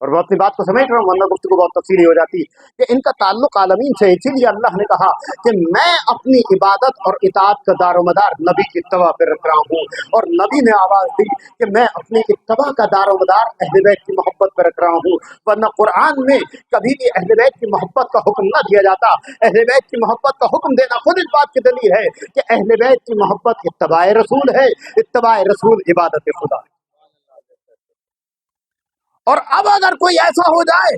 Speaker 2: اور وہ اپنی بات کو سمجھ رہا ہوں ورنہ گفتگو بہت تفصیلی ہو جاتی کہ ان کا تعلق عالمین سے. اسی لیے اللہ نے کہا کہ میں اپنی عبادت اور اطاعت کا دار و مدار نبی کی اتباع پہ رکھ رہا ہوں، اور نبی نے آواز دی کہ میں اپنی اتباع کا دار و مدار اہل بیت کی محبت پہ رکھ رہا ہوں. ورنہ قرآن میں کبھی بھی اہل بیت کی محبت کا حکم نہ دیا جاتا. اہل بیت کی محبت کا حکم دینا خود اس بات کی دلیل ہے کہ اہل بیت کی محبت اتباع رسول ہے. اتباع رسول عبادت خدا ہے. اور اب اگر کوئی ایسا ہو جائے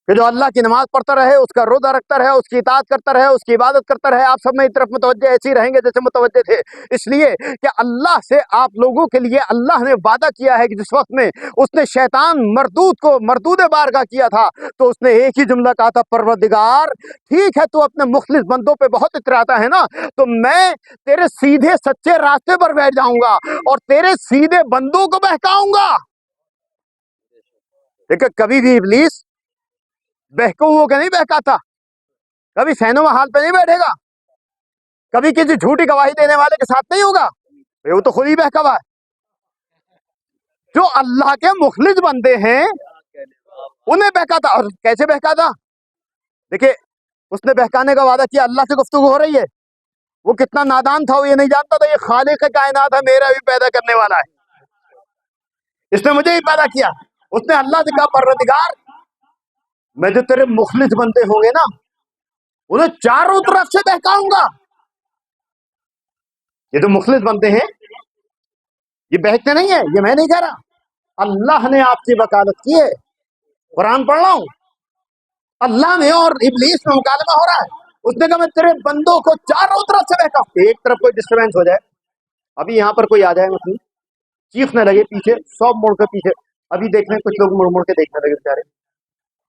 Speaker 2: کہ جو اللہ کی نماز پڑھتا رہے، اس کا روزہ رکھتا رہے، اس کی اطاعت کرتا رہے، اس کی عبادت کرتا رہے، آپ سب میں طرف متوجہ ایسی رہیں گے جیسے متوجہ تھے. اس لیے کہ اللہ سے آپ لوگوں کے لیے اللہ نے وعدہ کیا ہے کہ جس وقت میں اس نے شیطان مردود کو مردود بارگاہ کیا تھا تو اس نے ایک ہی جملہ کہا تھا، پروردگار ٹھیک ہے تو اپنے مخلص بندوں پہ بہت اتراتا ہے نا، تو میں تیرے سیدھے سچے راستے پر بیٹھ جاؤں گا اور تیرے سیدھے بندوں کو بہکاؤں گا. دیکھیں کبھی بھی ابلیس بہکو ہو کے نہیں بہکاتا، کبھی سینما حال پہ نہیں بیٹھے گا، کبھی کسی جھوٹی گواہی دینے والے کے ساتھ نہیں ہوگا، وہ تو خود ہی بہکا ہوا ہے. جو اللہ کے مخلص بندے ہیں انہیں بہکاتا. اور کیسے بہکاتا؟ دیکھیں اس نے بہکانے کا وعدہ کیا، اللہ سے گفتگو ہو رہی ہے، وہ کتنا نادان تھا، وہ یہ نہیں جانتا تھا یہ خالق کائنات ہے، میرا بھی پیدا کرنے والا ہے، اس نے مجھے ہی پیدا کیا. اس نے اللہ سے کہا پروردگار میں جو تیرے مخلص بندے ہوں گے نا انہیں چاروں طرف سے بہکاؤں گا. یہ جو مخلص بندے ہیں یہ بہکتے نہیں ہیں، یہ میں نہیں کہہ رہا، اللہ نے آپ کی وکالت کی ہے. قرآن پڑھ رہا ہوں، اللہ نے اور ابلیس میں مکالمہ ہو رہا ہے. اس نے کہا میں تیرے بندوں کو چاروں طرف سے بہکاؤں. ایک طرف کوئی ڈسٹربینس ہو جائے، ابھی یہاں پر کوئی آ جائے مثلا چیخنے لگے پیچھے، سب مڑ کے پیچھے، ابھی دیکھ رہے ہیں کچھ لوگ مڑ مڑ کے دیکھنے لگے بیچارے،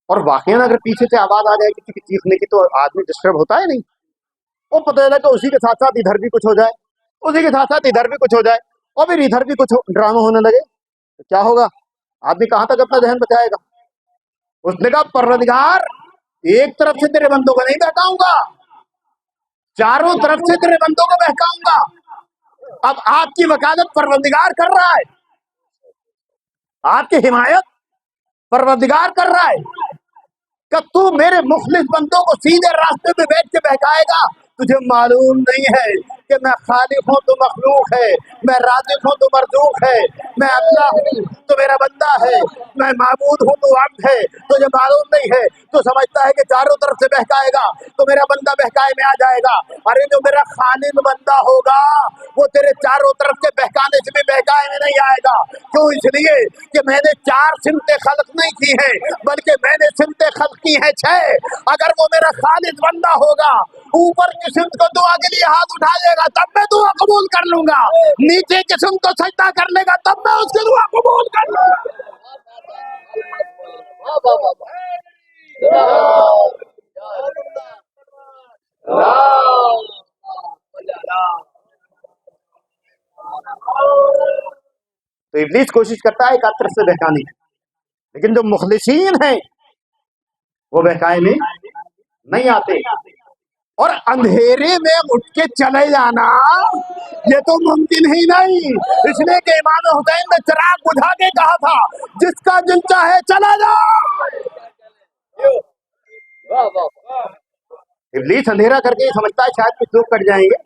Speaker 2: اور واقعی اگر پیچھے سے آواز آ جائے کسی کی چیخنے کی تو آدمی ڈسٹرب ہوتا ہے نہیں. وہ پتہ چلا کہ اسی کے ساتھ ساتھ ادھر بھی کچھ ہو جائے، اسی کے ساتھ ساتھ ادھر بھی کچھ ہو جائے، اور پھر ادھر بھی کچھ ڈرامہ ہونے لگے تو کیا ہوگا؟ آدمی کہاں تک اپنا ذہن بچائے گا؟ اس نے کہا پروردگار ایک طرف سے تیرے بندوں کو نہیں بہکاؤں گا، چاروں طرف سے تیرے بندوں کو بہکاؤں گا. اب آپ کی وکالت پروردگار کر رہا ہے، آپ کی حمایت پروردگار کر رہا ہے کہ تو میرے مخلص بندوں کو سیدھے راستے پہ بیٹھ کے بہکائے گا. تجھے معلوم نہیں ہے کہ میں خالق ہوں تو مخلوق ہے، میں رازق ہوں تو مرزوق ہے، میں اللہ ہوں تو میرا بندہ ہے، میں معبود ہوں تو عبد ہے. تجھے معلوم نہیں ہے، تو سمجھتا ہے کہ چاروں طرف سے بہکائے گا تو میرا بندہ بہکائے میں آ جائے گا. ارے جو میرا خالق بندہ ہوگا وہ تیرے چاروں طرف سے بہکانے سے بھی بہکائے میں نہیں آئے گا. کیوں؟ اس لیے کہ میں نے 4 سمتیں خلق نہیں کی ہیں بلکہ میں نے سمتیں خلق کی ہیں 6. اگر وہ میرا خالق بندہ ہوگا اوپر کی سمت کو دعا کے لیے ہاتھ اٹھا لے گا تب میں دعا قبول کر لوں گا، نیچے کی سمت کو سجدہ کر لے گا تب میں اس کی دعا قبول کر لوں گا. تو ابلیس کوشش کرتا ہے ایک طرف سے بہکانے کی، لیکن جو مخلصین ہیں وہ بہکائے میں نہیں آتے.
Speaker 3: اور اندھیرے میں اٹھ کے چلے جانا یہ تو ممکن ہی نہیں، اس لیے کہ امام حسین نے چراغ بجھا کے کہا تھا جس کا دل چاہے چلا جا۔ ابلیس اندھیرا کر کے یہ سمجھتا ہے شاید کچھ لوگ کٹ جائیں گے،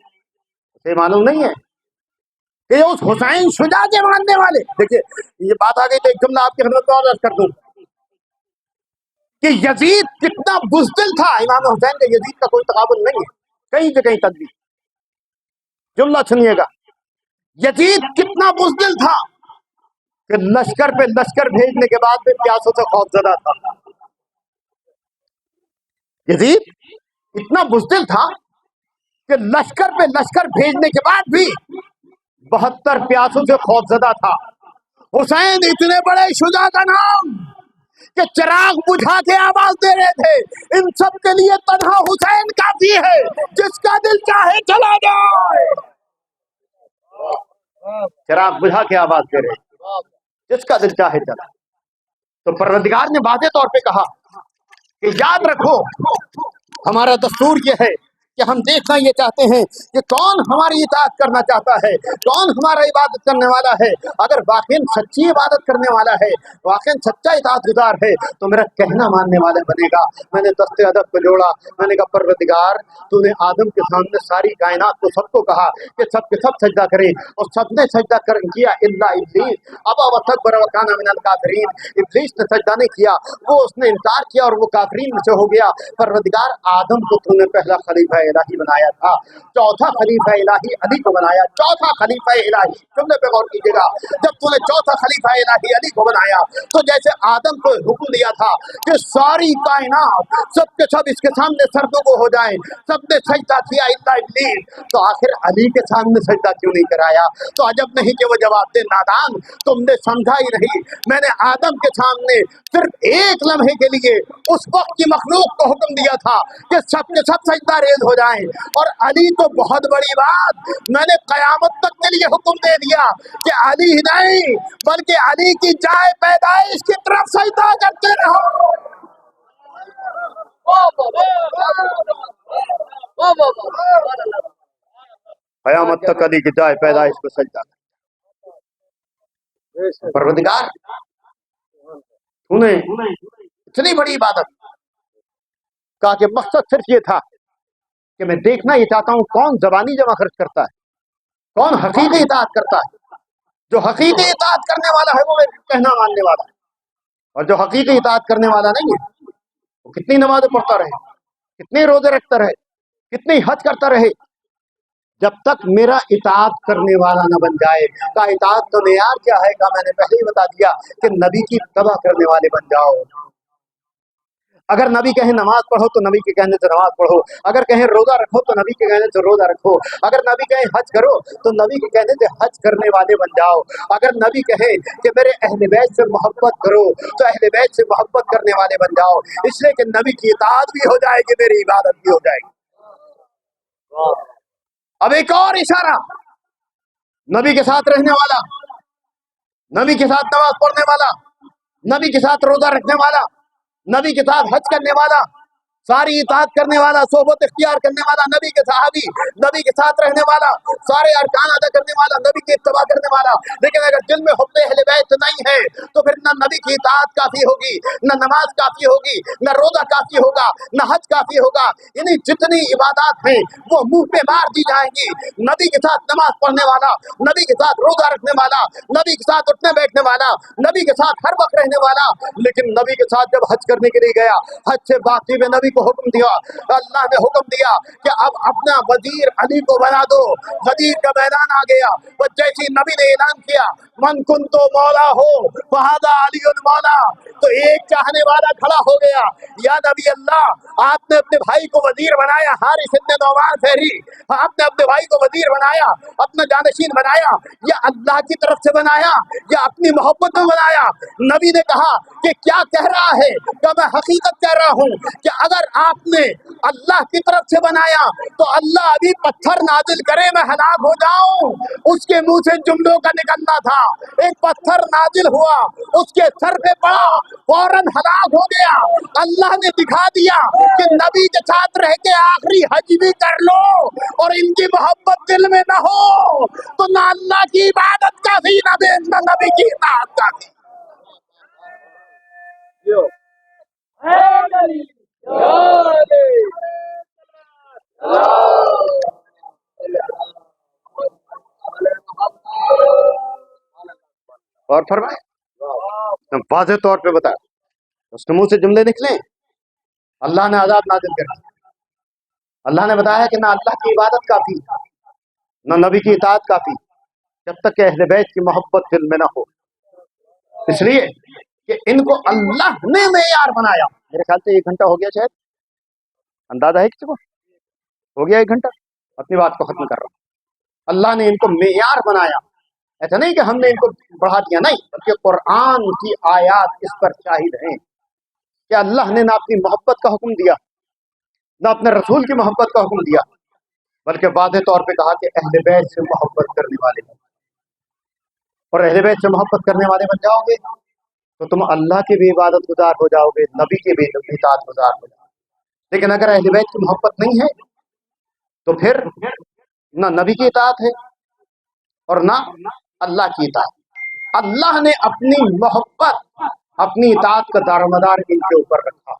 Speaker 3: اسے معلوم نہیں ہے کہ اس حسین شجاع کے ماننے والے، دیکھیے یہ بات آ گئی تو ایک جملہ آپ کی خدمت میں اور عرض کر دوں کہ یزید کتنا بزدل تھا امام حسین کا، یزید کا کوئی تقابل نہیں ہے کہیں سے کہیں تک بھی۔ جملہ سنیے گا، یزید کتنا بزدل تھا کہ لشکر پہ لشکر بھیجنے کے بعد بھی پیاسوں سے خوف زدہ تھا۔ یزید اتنا بزدل تھا کہ لشکر پہ لشکر بھیجنے کے بعد بھی 72 پیاسوں سے خوف زدہ تھا۔ حسین اتنے بڑے شجاع کا نام کہ چراغ بجھا کے آواز دے رہے تھے ان سب کے لیے تنہا حسین کافی ہے، جس کا دل چاہے چلا جائے۔ چراغ بجھا کے آواز دے رہے جس کا دل چاہے چلا۔ تو پروردگار نے واضح طور پہ کہا کہ یاد رکھو ہمارا دستور یہ ہے کہ ہم دیکھنا یہ چاہتے ہیں کہ کون ہماری اطاعت کرنا چاہتا ہے، کون ہمارا عبادت کرنے والا ہے۔ اگر واقعی سچی عبادت کرنے والا ہے، واقعی سچا اطاعت گزار ہے تو میرا کہنا ماننے والا بنے گا۔ میں نے دست ادب کو جوڑا، میں نے کہا پروردگار تو نے آدم کے سامنے ساری کائنات کو سب کو کہا کہ سب کے سب سجدہ کریں، اور سب نے سجدہ کیا الا ابلیس ابا واستکبر وکان من الکافرین۔ ابلیس نے سجدہ نہیں کیا، وہ اس نے انکار کیا اور وہ کافرین میں سے ہو گیا۔ پروردگار آدم کو تو نے پہلا خلیفہ الہی بنایا تھا، چوتھا خلیفہ الہی علی کو بنایا، چوتھا خلیفہ الہی، جملے پہ غور کیجیے گا، جب تو نے چوتھا خلیفہ الہی علی کو بنایا تو جیسے آدم کو حکم دیا تھا کہ ساری کائنات سب کے سب اس کے سامنے سردو ہو جائیں، سب نے سجدہ کیا الا ابلیس، تو آخر علی کے سامنے سجدہ کیوں نہیں کرایا؟ تو عجب نہیں کہ وہ جواب دے نادان تم نے سمجھا ہی نہیں، میں نے آدم کے سامنے صرف ایک لمحے کے لیے اس وقت کی مخلوق کو حکم دیا تھا کہ سب کے سب سجدہ ریز ہو جائیں، اور علی تو بہت بڑی بات، میں نے قیامت تک کے لیے حکم دے دیا کہ علی ہی نہیں بلکہ علی کی جائے پیدائش کی طرف سجدہ کرتے رہو۔ قیامت تک علی کی جائے پیدائش کو سجدہ کرتے۔ پروردگار تو نے اتنی بڑی عبادت کہا کہ مقصد صرف یہ تھا کہ میں دیکھنا یہ چاہتا ہوں کون زبانی جمع خرچ کرتا ہے، کون حقیقی اطاعت کرتا ہے۔ جو حقیقی اطاعت کرنے والا ہے وہ میرے کہنا ماننے والا ہے، اور جو حقیقی اطاعت کرنے والا نہیں ہے وہ کتنی نمازیں پڑھتا رہے، کتنے روزے رکھتا رہے، کتنی حج کرتا رہے، جب تک میرا اطاعت کرنے والا نہ بن جائے۔ کا اطاعت تو معیار کیا ہے؟ کا میں نے پہلے ہی بتا دیا کہ نبی کی اتباع کرنے والے بن جاؤ۔ اگر نبی کہیں نماز پڑھو تو نبی کے کہنے سے نماز پڑھو، اگر کہیں روزہ رکھو تو نبی کے کہنے سے روزہ رکھو، اگر نبی کہیں حج کرو تو نبی کے کہنے سے حج کرنے والے بن جاؤ، اگر نبی کہے کہ میرے اہل بیت سے محبت کرو تو اہل بیت سے محبت کرنے والے بن جاؤ، اس لیے کہ نبی کی اطاعت بھی ہو جائے گی، میری عبادت بھی ہو جائے گی۔ اب ایک اور اشارہ، نبی کے ساتھ رہنے والا، نبی کے ساتھ نماز پڑھنے والا، نبی کے ساتھ روزہ رکھنے والا، نبی کے ساتھ حج کرنے والا، ساری اطاعت کرنے والا، صحبت اختیار کرنے والا، نبی کے صحابی، نبی کے ساتھ رہنے والا، سارے ارکان ادا کرنے والا، نبی کی اتباع کرنے والا، لیکن اگر دل میں حب اہل بیت نہیں ہے تو پھر نہ نبی کی اطاعت کافی ہوگی، نہ نماز کافی ہوگی، نہ روزہ کافی ہوگا، نہ حج کافی ہوگا، یعنی جتنی عبادات ہیں وہ منہ پہ مار دی جائیں گی۔ نبی کے ساتھ نماز پڑھنے والا، نبی کے ساتھ روزہ رکھنے والا، نبی کے ساتھ اٹھنے بیٹھنے والا، نبی کے ساتھ ہر وقت رہنے والا، لیکن نبی کے ساتھ جب حج کرنے کے لیے گیا، حج سے باقی میں نبی کو حکم دیا، اللہ نے حکم دیا کہ اب اپنا وزیر علی کو بنا دو، وزیر کا میدان آ گیا، بس جیسی نبی نے اعلان کیا من کنتو مولا ہو فہذا علی مولا، تو ایک چاہنے والا کھڑا ہو گیا، یا نبی اللہ آپ نے اپنے بھائی کو وزیر بنایا، حارث ابن نعمان فہری، آپ نے اپنے بھائی کو وزیر بنایا، اپنا جانشین بنایا، یا اللہ کی طرف سے بنایا یا اپنی محبت میں بنایا؟ نبی نے کہا کہ کیا کہہ رہا ہے؟ کہ میں حقیقت کہہ رہا ہوں کہ اگر اگر آپ نے اللہ کی طرف سے بنایا تو اللہ ابھی پتھر نازل کرے میں ہلاک ہو جاؤں، اس کے منہ سے جملوں کا نکلنا تھا، ایک پتھر نازل ہوا، اس کے سر پہ پڑا، فوراً ہلاک ہو گیا۔ اللہ نے دکھا دیا کہ نبی کے ساتھ رہ کے آخری حج بھی کر لو اور ان کی محبت دل میں نہ ہو تو نہ اللہ کی عبادت کافی نہ نبی کی اطاعت کافی۔ اور فرمائے واضح طور پہ بتا، اس کے منہ سے جملے نکلے، اللہ نے عذاب نازل کر دیا، اللہ نے بتایا کہ نہ اللہ کی عبادت کافی نہ نبی کی اطاعت کافی جب تک کہ اہل بیت کی محبت دل میں نہ ہو، اس لیے کہ ان کو اللہ نے معیار بنایا۔ میرے خیال سے 1 گھنٹہ ہو گیا، شاید اندازہ ہے کسی کو ہو گیا 1 گھنٹہ؟ اپنی بات کو ختم کر رہا ہوں۔ اللہ نے ان کو معیار بنایا، ایسا نہیں کہ ہم نے ان کو بڑھا دیا، نہیں، بلکہ قرآن کی آیات اس پر شاہد ہیں کہ اللہ نے نہ اپنی محبت کا حکم دیا نہ اپنے رسول کی محبت کا حکم دیا، بلکہ واضح طور پہ کہا کہ اہل بیت سے محبت کرنے والے ہیں، اور اہل بیت سے محبت کرنے والے بن جاؤ گے تو تم اللہ کے بھی عبادت گزار ہو جاؤ گے، نبی کے بھی اطاعت گزار ہو جاؤ گے۔ لیکن اگر اہل بیت کی محبت نہیں ہے تو پھر نہ نبی کی اطاعت ہے اور نہ اللہ کی اطاعت۔ اللہ نے اپنی محبت، اپنی اطاعت کا دار و مدار ان کے اوپر رکھا۔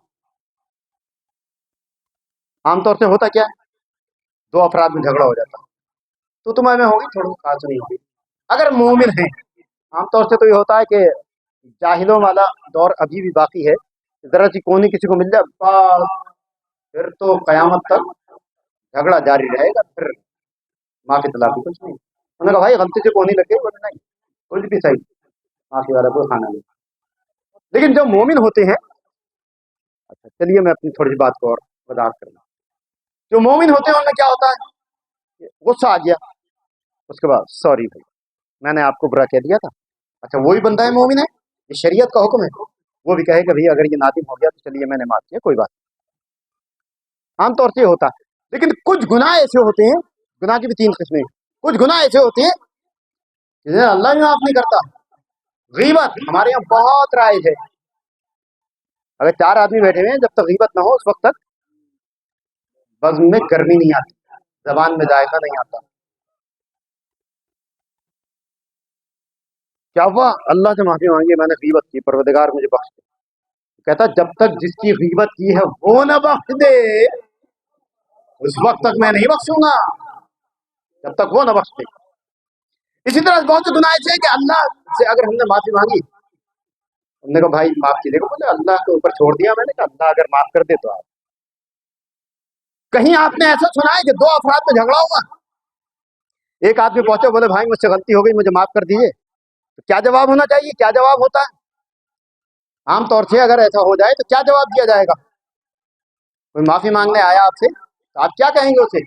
Speaker 3: عام طور سے ہوتا کیا ہے، 2 افراد میں جھگڑا ہو جاتا، تو تمہیں میں ہوگی تھوڑی خاص نہیں ہوگی۔ اگر مومن ہیں، عام طور سے تو یہ ہوتا ہے کہ جاہلوں والا دور ابھی بھی باقی ہے، ذرا سی کونی کسی کو مل جائے بس پھر تو قیامت تک جھگڑا جاری رہے گا، پھر معافی طلاقی کچھ نہیں۔ انہوں نے کہا بھائی غلطی سے کونی لگے، بولے نہیں کچھ بھی صحیح، معافی والا کوئی کھانا نہیں۔ لیکن جو مومن ہوتے ہیں، اچھا چلیے میں اپنی تھوڑی سی بات کو اور وضاحت کروں۔ جو مومن ہوتے ہیں ان میں کیا ہوتا ہے، غصہ آ گیا، اس کے بعد سوری بھائی میں نے آپ کو برا کہہ دیا تھا، اچھا وہی بندہ ہے مومن ہے، یہ شریعت کا حکم ہے، وہ بھی کہے کہ بھائی اگر یہ نادم ہو گیا تو چلیے میں نے معاف کیا، کوئی بات نہیں۔ عام طور سے یہ ہوتا ہے، لیکن کچھ گناہ ایسے ہوتے ہیں، گناہ کی بھی 3 قسمیں، کچھ گناہ ایسے ہوتے ہیں جنہیں اللہ بھی معاف نہیں کرتا۔ غیبت ہمارے یہاں بہت رائج ہے، اگر 4 آدمی بیٹھے ہوئے ہیں جب تک غیبت نہ ہو اس وقت تک بزم میں گرمی نہیں آتی، زبان میں ذائقہ نہیں آتا۔ کیا ہوا، اللہ سے معافی مانگی، میں نے غیبت کی، پروردگار مجھے بخش دے۔ کہتا جب تک جس کی غیبت کی ہے وہ نہ بخش دے اس وقت تک میں نہیں بخشوں گا، جب تک وہ نہ بخش دے۔ اسی طرح بہت سے گناہ ایسے ہیں کہ اللہ سے اگر ہم نے معافی مانگی، ہم نے کہا بھائی معاف کیجیے گا، بولے اللہ کے اوپر چھوڑ دیا، میں نے کہا اللہ اگر معاف کر دے تو آپ۔ کہیں آپ نے ایسا سنا ہے کہ 2 افراد میں جھگڑا ہوا، ایک آدمی پہنچے بولے بھائی مجھ سے غلطی ہو گئی مجھے معاف کر دیجیے، تو کیا جواب ہونا چاہیے، کیا جواب ہوتا ہے؟ عام طور سے اگر ایسا ہو جائے تو کیا جواب دیا جائے گا؟ کوئی معافی مانگنے آیا آپ سے تو آپ کیا کہیں گے اسے؟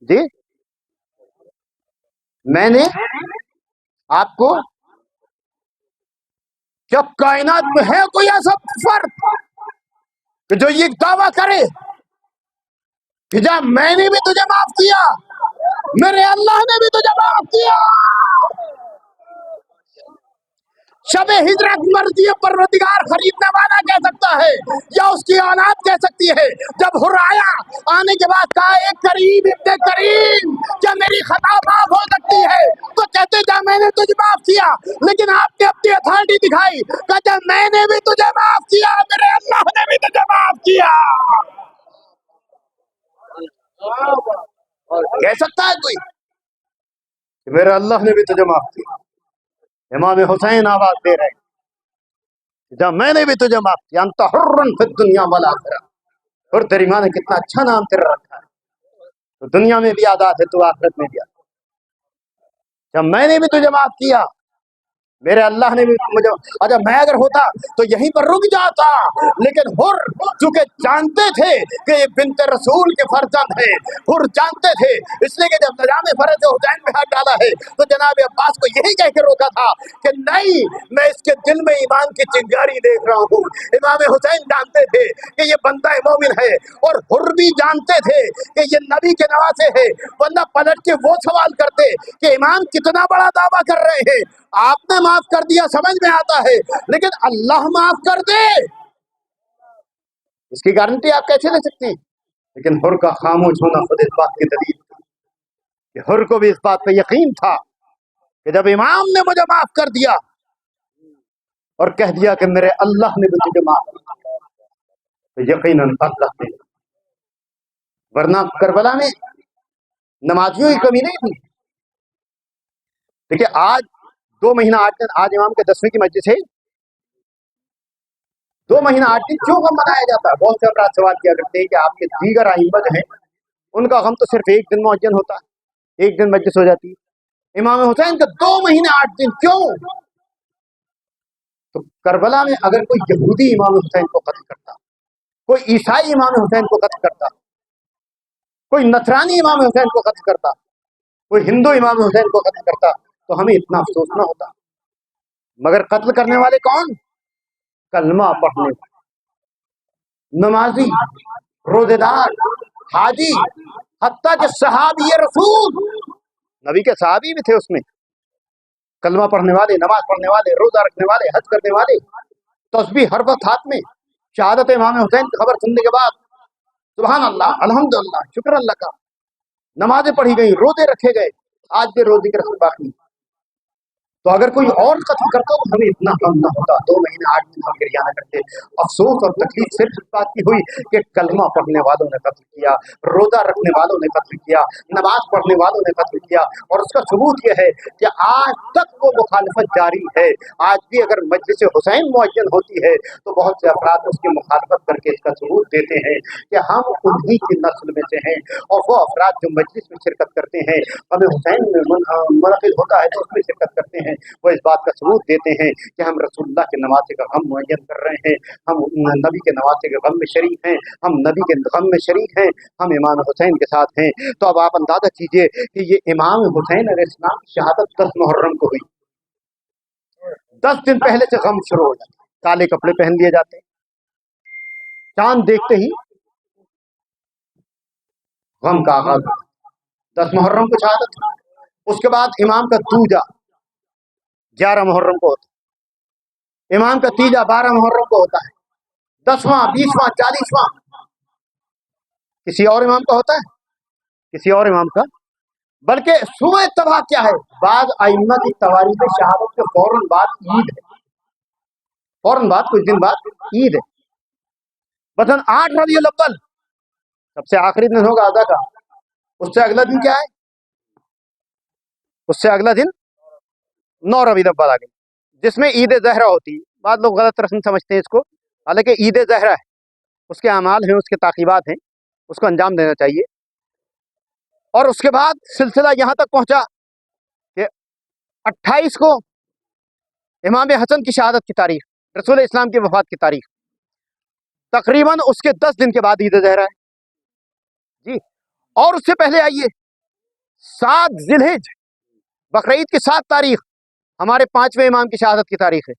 Speaker 3: جی میں نے آپ کو، جب کائنات میں ہے کوئی ایسا فرد کہ جو یہ دعویٰ کرے کہ جب میں نے بھی تجھے معاف کیا، میرے اللہ نے بھی تجھے معاف کیا، شب ہجرت مرضی پروردگار خریدنے والا کہہ سکتا ہے یا اس کی اولاد کہہ سکتی ہے، جب ہرایا آنے کے بعد کہا اے کریم ابن کریم کیا میری خطا معاف ہو سکتی ہے، تو کہتے جا میں نے تجھے معاف کیا، لیکن آپ نے اپنی اتھارٹی دکھائی، کہتے میں نے بھی تجھے معاف کیا، میرے اللہ نے بھی تجھے معاف کیا۔ کہہ سکتا ہے کوئی کہ میرے اللہ نے بھی تجھے معاف کیا؟ امام حسین آواز دے رہے جب میں نے بھی تجھے معاف کیا، انت حرن فی الدنیا والآخرہ، اور تیری ماں نے کتنا اچھا نام تیرا رکھا ہے، تو دنیا میں بھی آزاد ہے تو آخرت میں بھی آزاد۔ جب میں نے بھی تجھے معاف کیا میرے اللہ نے بھی مجھے، اچھا میں اگر ہوتا تو یہیں پر رک جاتا، لیکن حر چونکہ جانتے تھے کہ یہ بنت رسول کے فرزند ہیں، حر جانتے تھے، اس لیے کہ جب نظام فرض حسین میں ہاتھ ڈالا ہے تو جناب عباس کو یہی کہہ کے روکا تھا کہ نہیں، میں اس کے دل میں ایمان کی چنگاری دیکھ رہا ہوں۔ امام حسین جانتے تھے کہ یہ بندہ مومن ہے، اور حر بھی جانتے تھے کہ یہ نبی کے نواسے ہے، ورنہ پلٹ کے وہ سوال کرتے کہ امام کتنا بڑا دعویٰ کر رہے ہیں، آپ نے معاف کر دیا سمجھ میں آتا ہے، لیکن اللہ معاف کر دے اس کی گارنٹی آپ کیسے لے سکتے ہیں؟ لیکن حر کا خاموش ہونا خود اس بات کی دلیل تھی کہ حر کو بھی اس بات پہ یقین تھا کہ جب امام نے مجھے معاف کر دیا اور کہہ دیا کہ میرے اللہ نے بھی تجھے معاف کیا تو یقیناً اللہ نے، ورنہ کربلا میں نمازیوں کی کمی نہیں تھی۔ دیکھیے آج 2 مہینہ 8 دن، آج امام کے 10ویں کی مسجد ہے، 2 مہینہ 8 دن کیوں غم منایا جاتا ہے؟ بہت سے افراد سوال کیا کرتے ہیں کہ آپ کے دیگر ائمہ جو ہیں ان کا غم تو صرف 1 دن معین ہوتا ہے، 1 دن مجلس ہو جاتی ہے، امام حسین کا 2 مہینے 8 دن کیوں؟ تو کربلا میں اگر کوئی یہودی امام حسین کو قتل کرتا، کوئی عیسائی امام حسین کو قتل کرتا، کوئی نصرانی امام حسین کو قتل کرتا، کوئی ہندو امام حسین کو قتل کرتا تو ہمیں اتنا افسوس نہ ہوتا، مگر قتل کرنے والے کون؟ کلمہ پڑھنے والے، نمازی، روزے دار، حاجی، حتیٰ کہ صحابی رسول، نبی کے صحابی بھی تھے اس میں، کلمہ پڑھنے والے، نماز پڑھنے والے، روزہ رکھنے والے، حج کرنے والے، تسبیح ہر وقت ہاتھ میں، شہادت امام حسین کی خبر سننے کے بعد سبحان اللہ، الحمدللہ، شکر اللہ کا، نمازیں پڑھی گئی، روزے رکھے گئے، آج بھی روزے کی رسم باقی۔ تو اگر کوئی اور قتل کرتا تو ہمیں اتنا غم نہ ہوتا، 2 مہینے 8 دن ہم گریہ نہ کرتے۔ افسوس اور تکلیف صرف اس بات کی ہوئی کہ کلمہ پڑھنے والوں نے قتل کیا، روزہ رکھنے والوں نے قتل کیا، نماز پڑھنے والوں نے قتل کیا، اور اس کا ثبوت یہ ہے کہ آج تک وہ مخالفت جاری ہے۔ آج بھی اگر مجلس حسین معین ہوتی ہے تو بہت سے افراد اس کی مخالفت کر کے اس کا ثبوت دیتے ہیں کہ ہم انہی کی نسل میں سے ہیں، اور وہ افراد جو مجلس میں شرکت کرتے ہیں، ہمیں حسین میں منعقد ہوتا ہے تو اس میں شرکت کرتے ہیں، وہ اس بات کا ثبوت دیتے ہیں کہ ہم رسول اللہ کے نواسے کا غم معین کر رہے ہیں، ہم نبی کے نواسے کے غم میں شریک ہیں، ہم نبی کے غم میں شریک ہیں، ہم امام حسین کے ساتھ ہیں۔ تو اب آپ اندازہ کیجئے کہ یہ امام حسین علیہ السلام کی شہادت 10 محرم کو ہوئی، 10 دن پہلے سے غم شروع ہو جاتا، کالے کپڑے پہن لیے جاتے، چاند دیکھتے ہی غم کا آغاز ہوتا، 10 محرم کو شہادت، اس کے بعد امام کا دوجا 11 محرم کو ہوتا ہے، امام کا تیجا 12 محرم کو ہوتا ہے، 10واں 20واں 40واں کسی اور امام کا ہوتا ہے، کسی اور امام کا، بلکہ سوئے تباہ کیا ہے، بعض ائمہ کی تواریخ شہادت کے فوراً بعد عید ہے، فوراً بعد کچھ دن بعد عید ہے، مثلا 8 ربیع الاول سب سے آخری دن ہوگا ادا کا، اس سے اگلا دن کیا ہے، اس سے اگلا دن 9 ربیع الاول آ گئی، جس میں عید زہرہ ہوتی ہے، بعض لوگ غلط رسم سمجھتے ہیں اس کو، حالانکہ عید زہرہ ہے، اس کے اعمال ہیں، اس کے تعقیبات ہیں، اس کو انجام دینا چاہیے۔ اور اس کے بعد سلسلہ یہاں تک پہنچا کہ 28 کو امام حسن کی شہادت کی تاریخ، رسول اسلام کی وفات کی تاریخ، تقریباً اس کے 10 دن کے بعد عید زہرہ ہے جی۔ اور اس سے پہلے آئیے 7 ذی الحج، بقرعید کی 7 تاریخ ہمارے 5ویں امام کی شہادت کی تاریخ ہے،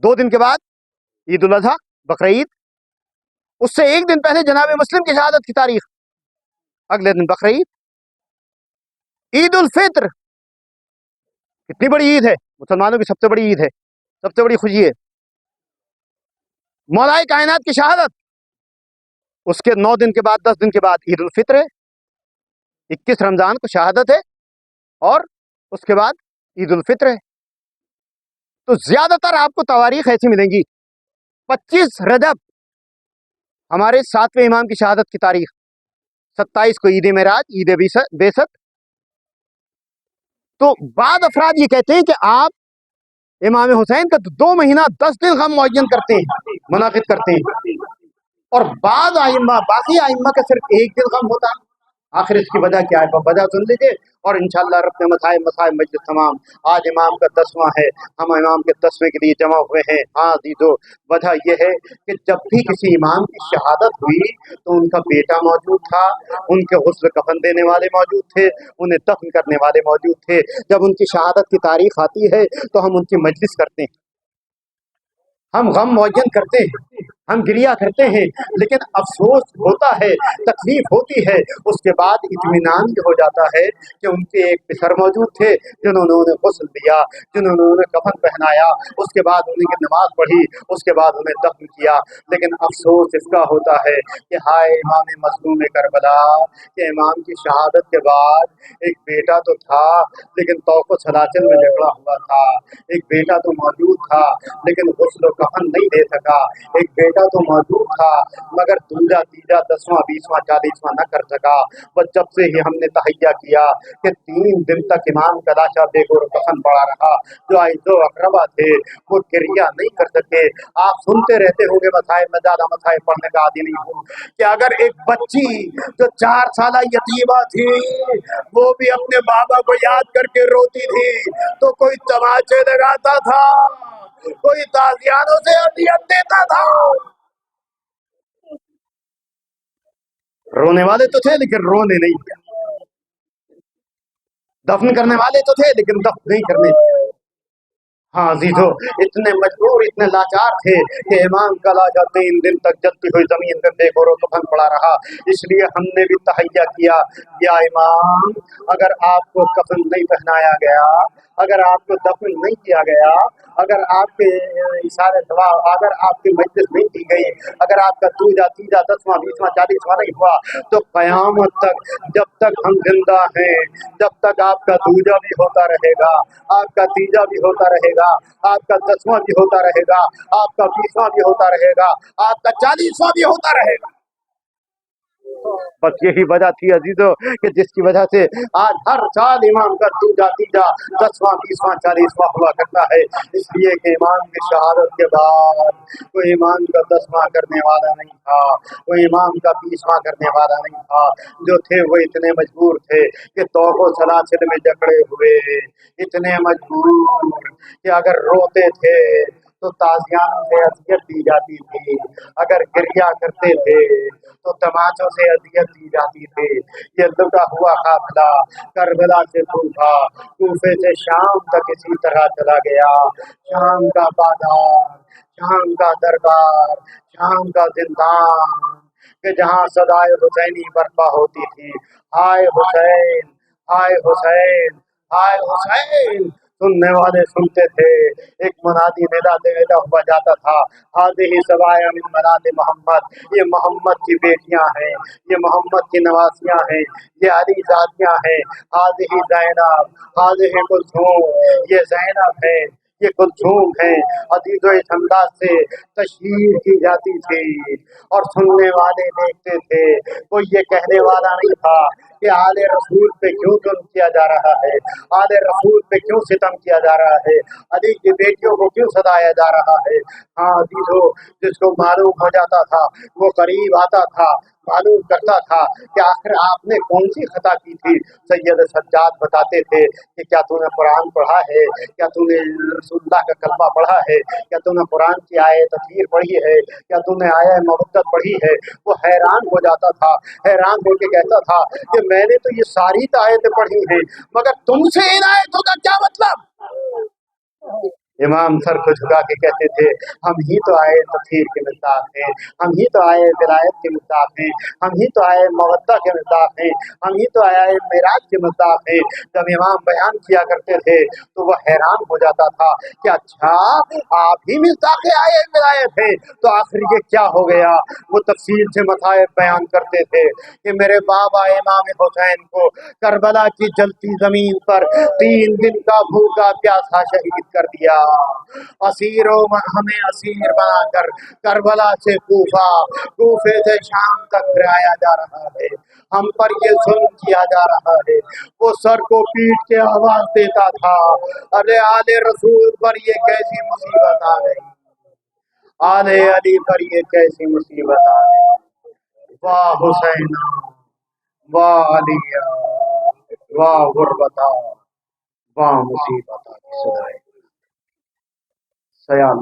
Speaker 3: 2 دن کے بعد عید الاضحیٰ بقرعید، اس سے 1 دن پہلے جناب مسلم کی شہادت کی تاریخ، اگلے دن بقرعید، عید الفطر کتنی بڑی عید ہے، مسلمانوں کی سب سے بڑی عید ہے، سب سے بڑی خوشی ہے، مولائے کائنات کی شہادت، اس کے 9 دن کے بعد 10 دن کے بعد عید الفطر ہے، 21 رمضان کو شہادت ہے، اور اس کے بعد عید الفطر ہے۔ تو زیادہ تر آپ کو تواریخ ایسی ملیں گی، 25 رجب ہمارے 7ویں امام کی شہادت کی تاریخ، 27 کو عید معراج، عید بعثت۔ تو بعض افراد یہ کہتے ہیں کہ آپ امام حسین کا 2 مہینہ 10 دن غم معین کرتے ہیں، منعقد کرتے ہیں، اور بعض ائمہ، باقی ائمہ کا صرف 1 دن غم ہوتا ہے، آخر اس کی وجہ کیا ہے؟ وجہ سن لیجیے اور انشاءاللہ رب نے مسائل مجلس تمام. آج امام کا 10واں ہے، ہم امام کے 10ویں کے لیے جمع ہوئے ہیں. ہاں عزیزو، وجہ یہ ہے کہ جب بھی کسی امام کی شہادت ہوئی تو ان کا بیٹا موجود تھا، ان کے غسل کفن دینے والے موجود تھے، انہیں دفن کرنے والے موجود تھے. جب ان کی شہادت کی تاریخ آتی ہے تو ہم ان کی مجلس کرتے ہیں، ہم غم معین کرتے ہیں، ہم گریا کرتے ہیں، لیکن افسوس ہوتا ہے، تکلیف ہوتی ہے. اس کے بعد اطمینان یہ ہو جاتا ہے کہ ان کے ایک پسر موجود تھے جنہوں نے انہیں غسل دیا، جنہوں نے انہیں کفن پہنایا، اس کے بعد انہیں کی نماز پڑھی، اس کے بعد انہیں دفن کیا. لیکن افسوس اس کا ہوتا ہے کہ ہائے امام مظلوم کربلا، کہ امام کی شہادت کے بعد ایک بیٹا تو تھا لیکن توق و سلاسل میں جھگڑا ہوا تھا، ایک بیٹا تو موجود تھا لیکن غسل و کفن نہیں دے سکا، ایک بیٹا تو موجود تھا مگر دوجا تیجا 10واں 20واں 40واں نہ کر سکا. بس جب سے ہی ہم نے تہیہ کیا کہ 3 دن تک امام کا لاشا بے گور کفن پڑا رہا، جو آئزو اقربا تھے وہ گریا نہیں کر سکے. آپ سنتے رہتے ہوں گے مسائل میں، زیادہ مسائل پڑھنے کا عادی نہیں ہوں، کہ اگر ایک بچی جو 4 سالہ یتیمہ تھی وہ بھی اپنے بابا کو یاد کر کے روتی تھی تو کوئی تماچے لگاتا تھا، کوئی تازیانوں سے اذیت دیتا تھا. رونے والے تو تھے لیکن رونے نہیں دیا، دفن کرنے والے تو تھے لیکن دفن نہیں کرنے دیا. ہاں عزیزو، اتنے مجبور اتنے لاچار تھے کہ امام کا لاجا 3 دن تک جلتی ہوئی زمین پہ بے گور و کفن پڑا رہا. اس لیے ہم نے بھی تہیہ کیا، یا امام اگر آپ کو کفن نہیں پہنایا گیا، اگر آپ کو دفن نہیں کیا گیا، اگر آپ کے اشارے دعا، اگر آپ کی مجلس نہیں کی گئی، اگر آپ کا دوجا تیجا 10واں 20واں 40واں نہیں ہوا تو قیامت تک جب تک ہم زندہ ہیں، جب تک آپ کا دوجا بھی ہوتا رہے گا، آپ کا تیجا بھی ہوتا رہے گا، آپ کا 10واں بھی ہوتا رہے گا، آپ کا 20واں بھی ہوتا رہے گا، آپ کا 40واں بھی ہوتا رہے گا. بس یہی وجہ تھی عزیزو کہ جس کی وجہ سے آج ہر سال امام کا دوجا تیجا 10واں 20واں 40واں ہوا کرتا ہے. اس لیے کہ امام کی شہادت کے بعد کوئی امام کا 10واں کرنے والا نہیں تھا، کوئی امام کا 20واں کرنے والا نہیں تھا. جو تھے وہ اتنے مجبور تھے کہ توق و سلاسل میں جکڑے ہوئے، اتنے مجبور کہ اگر روتے تھے تو تازیانوں سے اذیت دی جاتی تھی، اگر گریا کرتے تھے تو تماچوں سے اذیت دی جاتی تھی. یہ لٹا ہوا قافلہ کربلا سے کوفہ، کوفے سے شام تک اسی طرح چلا گیا. شام کا بازار، شام کا دربار، شام کا زندان، کہ جہاں صدائے حسینی برپا ہوتی تھی. ہائے حسین، ہائے حسین، ہائے حسین. سننے والے سنتے تھے، ایک منادی ندا دیتا ہوا جاتا تھا، حاضر سوائے من مناد محمد، یہ محمد کی بیٹیاں ہیں، یہ محمد کی نواسیاں ہیں، یہ علی زادیاں ہیں. حاضر زینب، حاضر کلثوم، یہ زینب ہے، یہ کلثوم ہے. عزیز و اس انداز سے تشہیر کی جاتی تھی اور سننے والے دیکھتے تھے. کوئی یہ کہنے والا نہیں تھا کہ آل رسول پہ کیوں ظلم کیا جا رہا ہے، آل رسول پہ کیوں ستم کیا جا رہا ہے، علی کی بیٹیوں کو کیوں ستایا جا رہا ہے. ہاں عزیزو، جس کو معلوم ہو جاتا تھا وہ قریب آتا تھا، معلوم کرتا تھا کہ آخر آپ نے کون سی خطا کی تھی. سید سجاد بتاتے تھے کہ کیا تو نے قرآن پڑھا ہے، کیا تو نے رسول اللہ کا کلمہ پڑھا ہے، کیا تو نے قرآن کی آیت تطہیر پڑھی ہے، کیا تو نے آیہ مودت پڑھی ہے. وہ حیران ہو جاتا تھا، حیران ہو کے کہتا تھا کہ میں نے تو یہ ساری آیتیں پڑھی ہیں مگر تم سے ان آیتوں کا کیا مطلب. امام سر کو جھکا کے کہتے تھے ہم ہی تو آئے تطہیر کے مصداق ہیں، ہم ہی تو آئے ولایت کے مصداق ہیں، ہم ہی تو آئے مودہ کے مصداق ہیں، ہم ہی تو آئے معراج کے مصداق ہیں. جب امام بیان کیا کرتے تھے تو وہ حیران ہو جاتا تھا کہ اچھا آپ ہی مصداق آئے ولایت ہیں تو آخر یہ کیا ہو گیا. وہ تفصیل سے مصائب بیان کرتے تھے کہ میرے بابا امام حسین کو کربلا کی جلتی زمین پر 3 دن کا بھوکا پیاسا شہید کر دیا. اسیروں ہمیں اسیر بنا کر کربلا سے کوفہ، کوفے سے شام تک پھرایا جا رہا ہے، ہم پر یہ ظلم کیا جا رہا ہے. وہ سر کو پیٹ کے آواز دیتا تھا ارے آل رسول پر یہ کیسی مصیبت آ گئی، آل علی پر یہ کیسی مصیبت آ گئی. واہ حسین، واہ علیا، واہ غربتا، واہ مصیبتا کی صدائے سیال